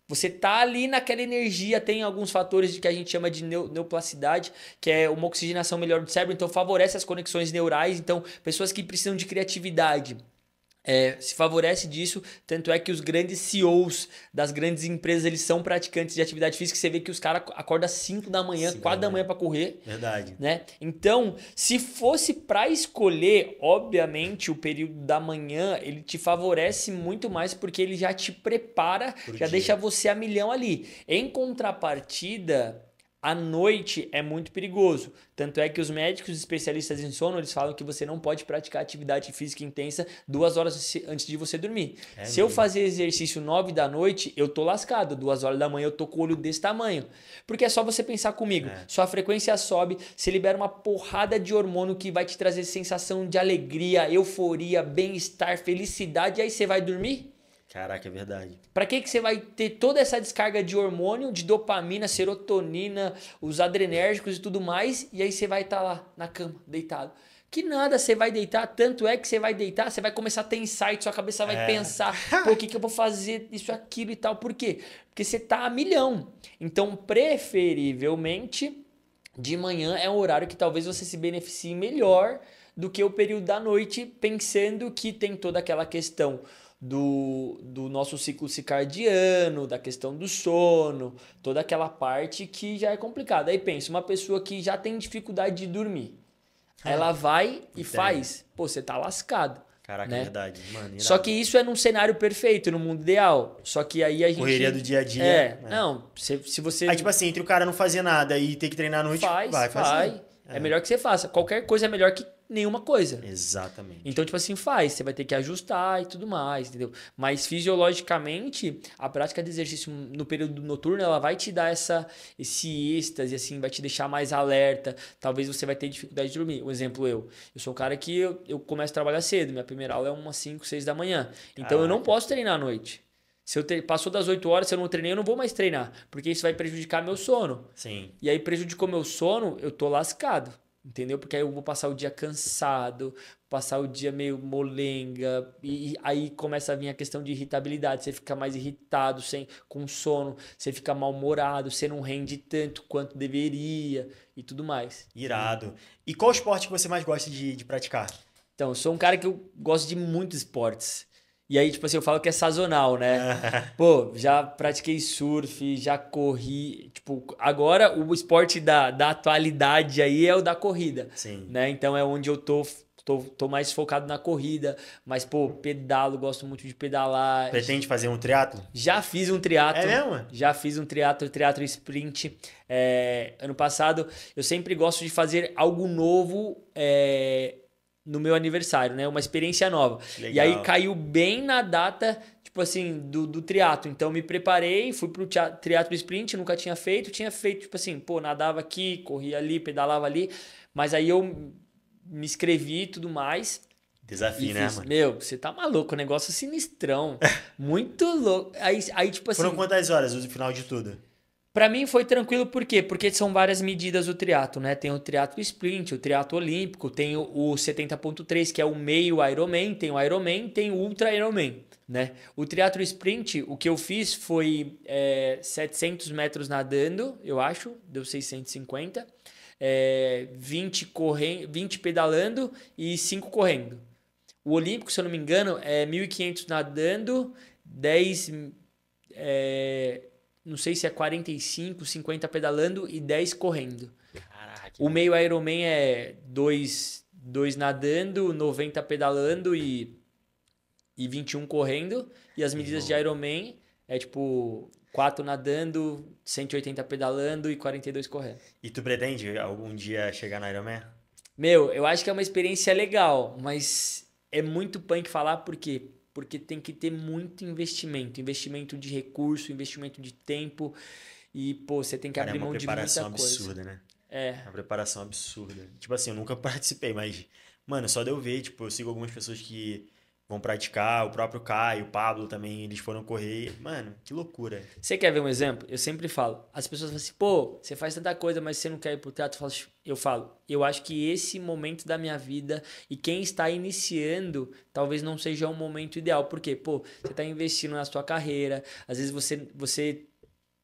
você tá ali naquela energia. Tem alguns fatores de que a gente chama de neoplasticidade, que é uma oxigenação melhor do cérebro, então favorece as conexões neurais. Então, pessoas que precisam de criatividade, se favorece disso, tanto é que os grandes CEOs das grandes empresas, eles são praticantes de atividade física. Você vê que os caras acordam às 5 da manhã, 4 da manhã para correr. Verdade. Né? Então, se fosse para escolher, obviamente, o período da manhã, ele te favorece muito mais porque ele já te prepara, já deixa você a milhão ali. Em contrapartida, à noite é muito perigoso. Tanto é que os médicos especialistas em sono, eles falam que você não pode praticar atividade física intensa 2 horas antes de você dormir. Se eu fazer exercício 9 da noite, eu tô lascado. 2 horas da manhã eu tô com o olho desse tamanho. Porque é só você pensar comigo. Sua frequência sobe, você libera uma porrada de hormônio que vai te trazer sensação de alegria, euforia, bem-estar, felicidade. E aí você vai dormir? Caraca, é verdade. Pra que você vai ter toda essa descarga de hormônio, de dopamina, serotonina, os adrenérgicos e tudo mais, e aí você vai estar lá na cama, deitado? Que nada, você vai deitar, tanto é que você vai deitar, você vai começar a ter insight, sua cabeça vai pensar, pô, o que eu vou fazer, isso, aquilo e tal. Por quê? Porque você tá a milhão. Então, preferivelmente, de manhã é um horário que talvez você se beneficie melhor do que o período da noite, pensando que tem toda aquela questão do nosso ciclo circadiano, da questão do sono, toda aquela parte que já é complicada. Aí pensa, uma pessoa que já tem dificuldade de dormir, ela vai e faz, pô, você tá lascado. Caraca, né? é verdade. Mano, irado. Só que isso é num cenário perfeito, no mundo ideal. Só que aí a gente... Correria do dia a dia. Não, se você... Aí, tipo assim, entre o cara não fazer nada e ter que treinar à noite, vai fazer. É melhor que você faça. Qualquer coisa é melhor que nenhuma coisa. Exatamente. Então, tipo assim, faz. Você vai ter que ajustar e tudo mais, entendeu? Mas fisiologicamente, a prática de exercício no período noturno, ela vai te dar esse êxtase, assim, vai te deixar mais alerta. Talvez você vai ter dificuldade de dormir. Um exemplo, eu sou um cara que eu começo a trabalhar cedo. Minha primeira aula é umas 5, 6 da manhã. Então, eu não posso treinar à noite. Se passou das 8 horas, se eu não treinei, eu não vou mais treinar. Porque isso vai prejudicar meu sono. Sim. E aí, prejudicou meu sono, eu tô lascado. Entendeu? Porque aí eu vou passar o dia cansado, passar o dia meio molenga, e aí começa a vir a questão de irritabilidade. Você fica mais irritado, com sono, você fica mal-humorado, você não rende tanto quanto deveria e tudo mais. Irado. E qual esporte que você mais gosta de praticar? Então, eu sou um cara que eu gosto de muitos esportes. E aí, tipo assim, eu falo que é sazonal, né? Pô, já pratiquei surf, já corri. Tipo, agora o esporte da atualidade aí é o da corrida. Sim. Né? Então é onde eu tô mais focado na corrida. Mas, pô, pedalo, gosto muito de pedalar. Pretende fazer um triatlo? Já fiz um triatlo. É mesmo? Já fiz um triatlo sprint. Ano passado, eu sempre gosto de fazer algo novo. No meu aniversário, né? Uma experiência nova. Legal. E aí caiu bem na data, tipo assim, do triatlo. Então me preparei, fui pro triatlo sprint, nunca tinha feito, tipo assim, pô, nadava aqui, corria ali, pedalava ali, mas aí eu me inscrevi e tudo mais. Desafio, né, mano? Meu, você tá maluco, o negócio sinistrão, muito louco. Aí tipo assim... Foram quantas horas o final de tudo? Pra mim foi tranquilo, por quê? Porque são várias medidas o triatlo, né? Tem o triatlo sprint, o triatlo olímpico, tem o 70.3, que é o meio Ironman, tem o Ironman, tem o Ultra Ironman, né? O triatlo sprint, o que eu fiz foi 700 metros nadando, eu acho, deu 650, 20 pedalando e 5 correndo. O olímpico, se eu não me engano, é 1.500 nadando, 10... não sei se é 45, 50 pedalando e 10 correndo. Caraca. O meio Ironman é 2 nadando, 90 pedalando e 21 correndo. E as medidas de Ironman é tipo 4 nadando, 180 pedalando e 42 correndo. E tu pretende algum dia chegar no Ironman? Meu, eu acho que é uma experiência legal, mas é muito punk falar por quê? Porque tem que ter muito investimento de recurso, investimento de tempo e, pô, você tem que abrir mão de muita coisa. É uma preparação absurda, né? Uma preparação absurda. Tipo assim, eu nunca participei, mas, mano, só de eu ver, tipo, eu sigo algumas pessoas que vão praticar, o próprio Caio, o Pablo também, eles foram correr. Mano, que loucura. Você quer ver um exemplo? Eu sempre falo. As pessoas falam assim, pô, você faz tanta coisa, mas você não quer ir pro teatro? Eu falo, eu acho que esse momento da minha vida e quem está iniciando talvez não seja um momento ideal. Por quê? Pô, você tá investindo na sua carreira, às vezes você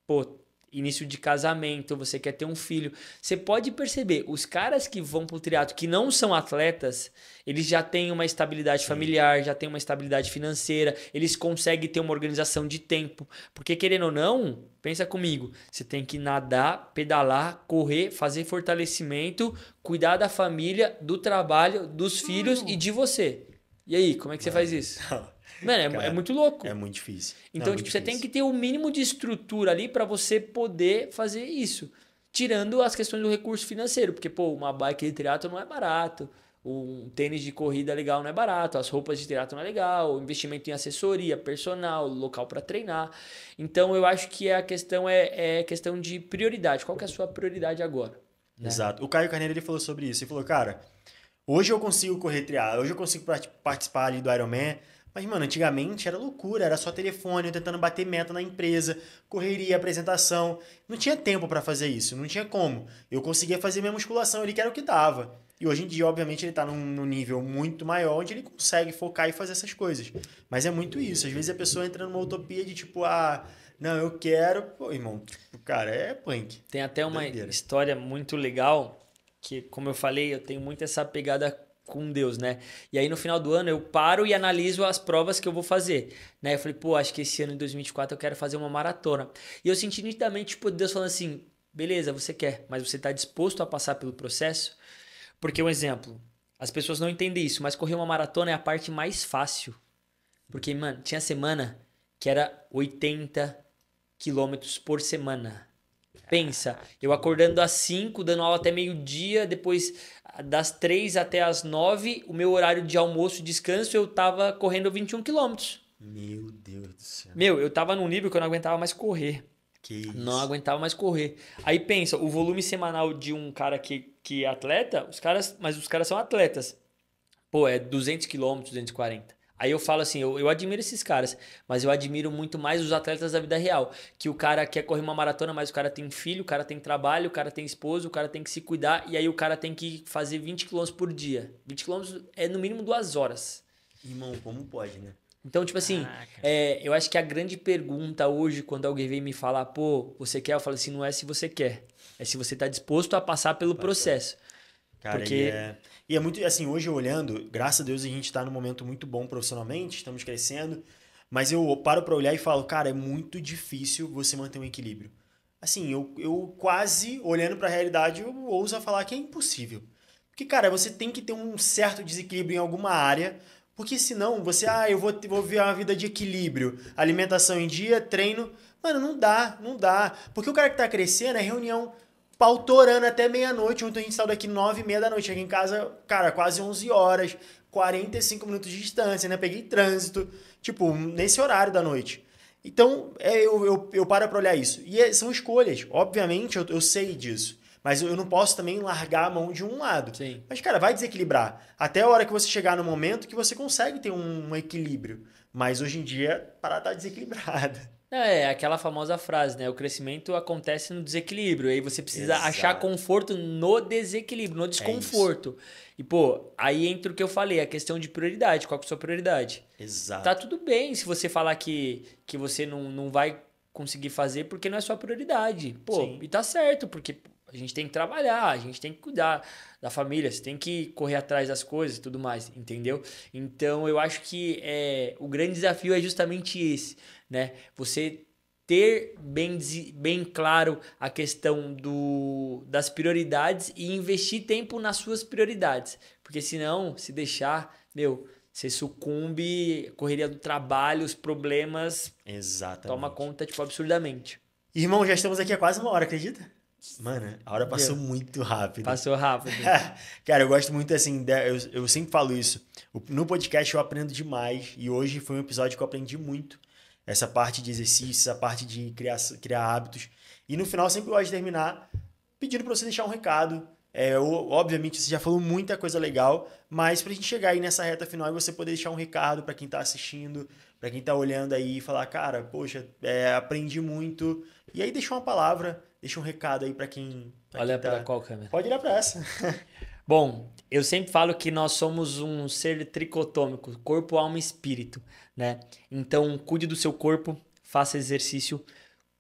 pô, início de casamento, você quer ter um filho. Você pode perceber, os caras que vão pro triatlo, que não são atletas, eles já têm uma estabilidade familiar, já têm uma estabilidade financeira, eles conseguem ter uma organização de tempo. Porque querendo ou não, pensa comigo, você tem que nadar, pedalar, correr, fazer fortalecimento, cuidar da família, do trabalho, dos filhos e de você. E aí, como é que você faz isso? Mano, cara, é muito louco. É muito difícil. Então, tipo, você tem que ter o mínimo de estrutura ali para você poder fazer isso. Tirando as questões do recurso financeiro. Porque, pô, uma bike de triatlo não é barato. Um tênis de corrida legal não é barato. As roupas de triatlo não é legal. O investimento em assessoria, personal, local para treinar. Então, eu acho que a questão é questão de prioridade. Qual que é a sua prioridade agora? Né? Exato. O Caio Carneiro, ele falou sobre isso. Ele falou, cara, hoje eu consigo correr triatlo. Hoje eu consigo participar ali do Ironman. Mas, mano, antigamente era loucura, era só telefone, eu tentando bater meta na empresa, correria, apresentação. Não tinha tempo pra fazer isso, não tinha como. Eu conseguia fazer minha musculação ali, que era o que dava. E hoje em dia, obviamente, ele tá num nível muito maior, onde ele consegue focar e fazer essas coisas. Mas é muito isso, às vezes a pessoa entra numa utopia de tipo, não, eu quero... Pô, irmão, cara, é punk. Tem até uma história muito legal, que, como eu falei, eu tenho muito essa pegada com Deus, né? E aí no final do ano eu paro e analiso as provas que eu vou fazer, né? Eu falei, pô, acho que esse ano em 2024 eu quero fazer uma maratona. E eu senti nitidamente, tipo, Deus falando assim, beleza, você quer, mas você tá disposto a passar pelo processo? Porque um exemplo, as pessoas não entendem isso, mas correr uma maratona é a parte mais fácil. Porque, mano, tinha semana que era 80 quilômetros por semana. Pensa, eu acordando às 5, dando aula até meio-dia, depois das 3 até as 9, o meu horário de almoço e descanso, eu tava correndo 21 quilômetros. Meu Deus do céu. Eu tava num nível que eu não aguentava mais correr. Que isso? Não aguentava mais correr. Aí pensa, o volume semanal de um cara que é atleta, os caras são atletas. Pô, é 200 quilômetros, 240. Aí eu falo assim, eu admiro esses caras, mas eu admiro muito mais os atletas da vida real. Que o cara quer correr uma maratona, mas o cara tem filho, o cara tem trabalho, o cara tem esposa, o cara tem que se cuidar, e aí o cara tem que fazer 20 quilômetros por dia. 20 quilômetros é no mínimo 2 horas. Irmão, como pode, né? Então, tipo assim, eu acho que a grande pergunta hoje, quando alguém vem me falar, pô, você quer? Eu falo assim, não é se você quer, é se você tá disposto a passar pelo processo. Cara, Porque... E é muito, assim, hoje olhando, graças a Deus a gente tá num momento muito bom profissionalmente, estamos crescendo, mas eu paro pra olhar e falo, cara, é muito difícil você manter um equilíbrio. Assim, eu quase, olhando pra realidade, eu ouso falar que é impossível. Porque, cara, você tem que ter um certo desequilíbrio em alguma área, porque senão você, eu vou viver uma vida de equilíbrio, alimentação em dia, treino. Mano, não dá. Porque o cara que tá crescendo é reunião pautorando até meia-noite. Ontem a gente saiu daqui 9h30 da noite. Cheguei em casa, cara, quase 11 horas, 45 minutos de distância, né? Peguei trânsito, tipo, nesse horário da noite. Então, eu paro pra olhar isso. E são escolhas. Obviamente, eu sei disso. Mas eu não posso também largar a mão de um lado. Sim. Mas, cara, vai desequilibrar. Até a hora que você chegar no momento que você consegue ter um equilíbrio. Mas hoje em dia, a parada tá desequilibrada. É aquela famosa frase, né? O crescimento acontece no desequilíbrio. Aí você precisa Exato. achar conforto no desequilíbrio, no desconforto. E, pô, aí entra o que eu falei, a questão de prioridade. Qual que é a sua prioridade? Exato. Tá tudo bem se você falar que você não vai conseguir fazer porque não é sua prioridade. Pô, Sim. E tá certo, porque a gente tem que trabalhar, a gente tem que cuidar da família, você tem que correr atrás das coisas e tudo mais, entendeu? Então, eu acho que o grande desafio é justamente esse, né? Você ter bem claro a questão das prioridades e investir tempo nas suas prioridades. Porque senão, se deixar, você sucumbe, correria do trabalho, os problemas toma conta, tipo, absurdamente. Irmão, já estamos aqui há quase 1 hora, acredita? Mano, a hora passou muito rápido. Passou rápido. Cara, eu gosto muito assim, eu sempre falo isso. No podcast eu aprendo demais e hoje foi um episódio que eu aprendi muito. Essa parte de exercício, essa parte de criar hábitos. E no final eu sempre gosto de terminar pedindo pra você deixar um recado. Obviamente você já falou muita coisa legal, mas pra gente chegar aí nessa reta final e você poder deixar um recado pra quem tá assistindo, pra quem tá olhando aí e falar, cara, poxa, aprendi muito. E aí deixa uma palavra, deixa um recado aí pra quem... Olha pra qual câmera? Pode olhar pra essa. Bom, eu sempre falo que nós somos um ser tricotômico, corpo, alma e espírito, né? Então, cuide do seu corpo, faça exercício,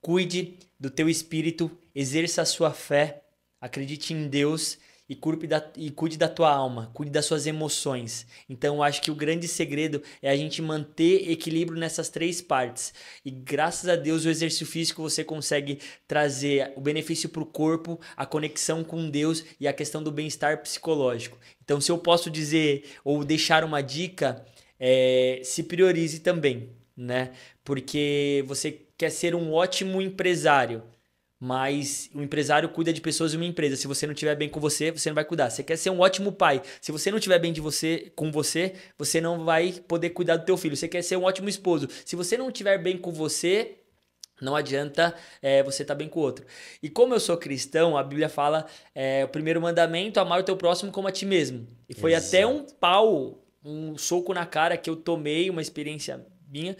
cuide do teu espírito, exerça a sua fé, acredite em Deus e cuide da tua alma, cuide das suas emoções. Então, eu acho que o grande segredo é a gente manter equilíbrio nessas 3 partes. E graças a Deus, o exercício físico você consegue trazer o benefício para o corpo, a conexão com Deus e a questão do bem-estar psicológico. Então, se eu posso dizer ou deixar uma dica, se priorize também, né? Porque você quer ser um ótimo empresário, mas o empresário cuida de pessoas em uma empresa. Se você não estiver bem com você, você não vai cuidar. Você quer ser um ótimo pai. Se você não estiver bem com você, você não vai poder cuidar do teu filho. Você quer ser um ótimo esposo. Se você não estiver bem com você, não adianta você estar bem com o outro. E como eu sou cristão, a Bíblia fala o primeiro mandamento, amar o teu próximo como a ti mesmo. E foi Exato. até um soco na cara que eu tomei, uma experiência minha,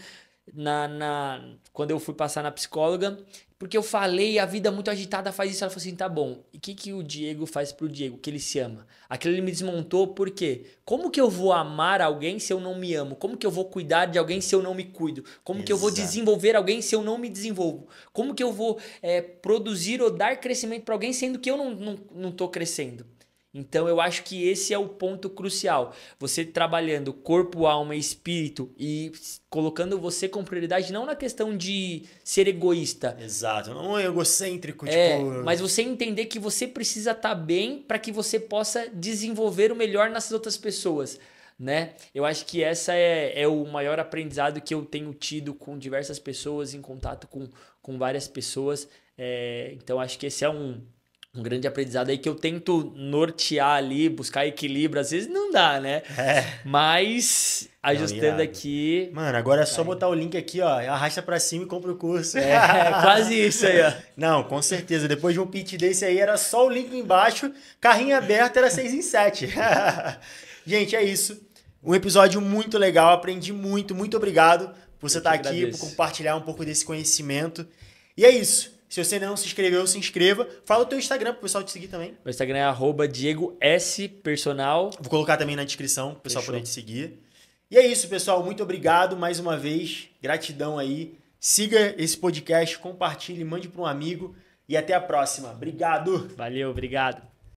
quando eu fui passar na psicóloga, porque eu falei, a vida muito agitada faz isso. Ela falou assim, tá bom, e o que o Diego faz pro Diego? Que ele se ama. Aquilo ele me desmontou, por quê? Como que eu vou amar alguém se eu não me amo? Como que eu vou cuidar de alguém se eu não me cuido? Como que eu vou desenvolver alguém se eu não me desenvolvo? Como que eu vou produzir ou dar crescimento para alguém sendo que eu não tô crescendo? Então eu acho que esse é o ponto crucial. Você trabalhando corpo, alma e espírito e colocando você com prioridade não na questão de ser egoísta. Exato, não é egocêntrico, Mas você entender que você precisa estar bem para que você possa desenvolver o melhor nessas outras pessoas. Né? Eu acho que essa é o maior aprendizado que eu tenho tido com diversas pessoas, em contato com várias pessoas. Então acho que esse é um grande aprendizado aí que eu tento nortear ali, buscar equilíbrio. Às vezes não dá, né? Mas ajustando aqui... Mano, agora é só botar o link aqui, ó, arrasta pra cima e compra o curso. Quase isso aí, ó. Não, com certeza. Depois de um pitch desse aí, era só o link embaixo, carrinho aberto, era 6 em 7. Gente, é isso. Um episódio muito legal, aprendi muito, muito obrigado por você estar aqui, por compartilhar um pouco desse conhecimento. E é isso. Se você ainda não se inscreveu, se inscreva. Fala o teu Instagram pro pessoal te seguir também. Meu Instagram é @DiegoSpersonal. Vou colocar também na descrição pro pessoal poder te seguir. E é isso, pessoal. Muito obrigado mais uma vez. Gratidão aí. Siga esse podcast, compartilhe, mande para um amigo. E até a próxima. Obrigado. Valeu, obrigado.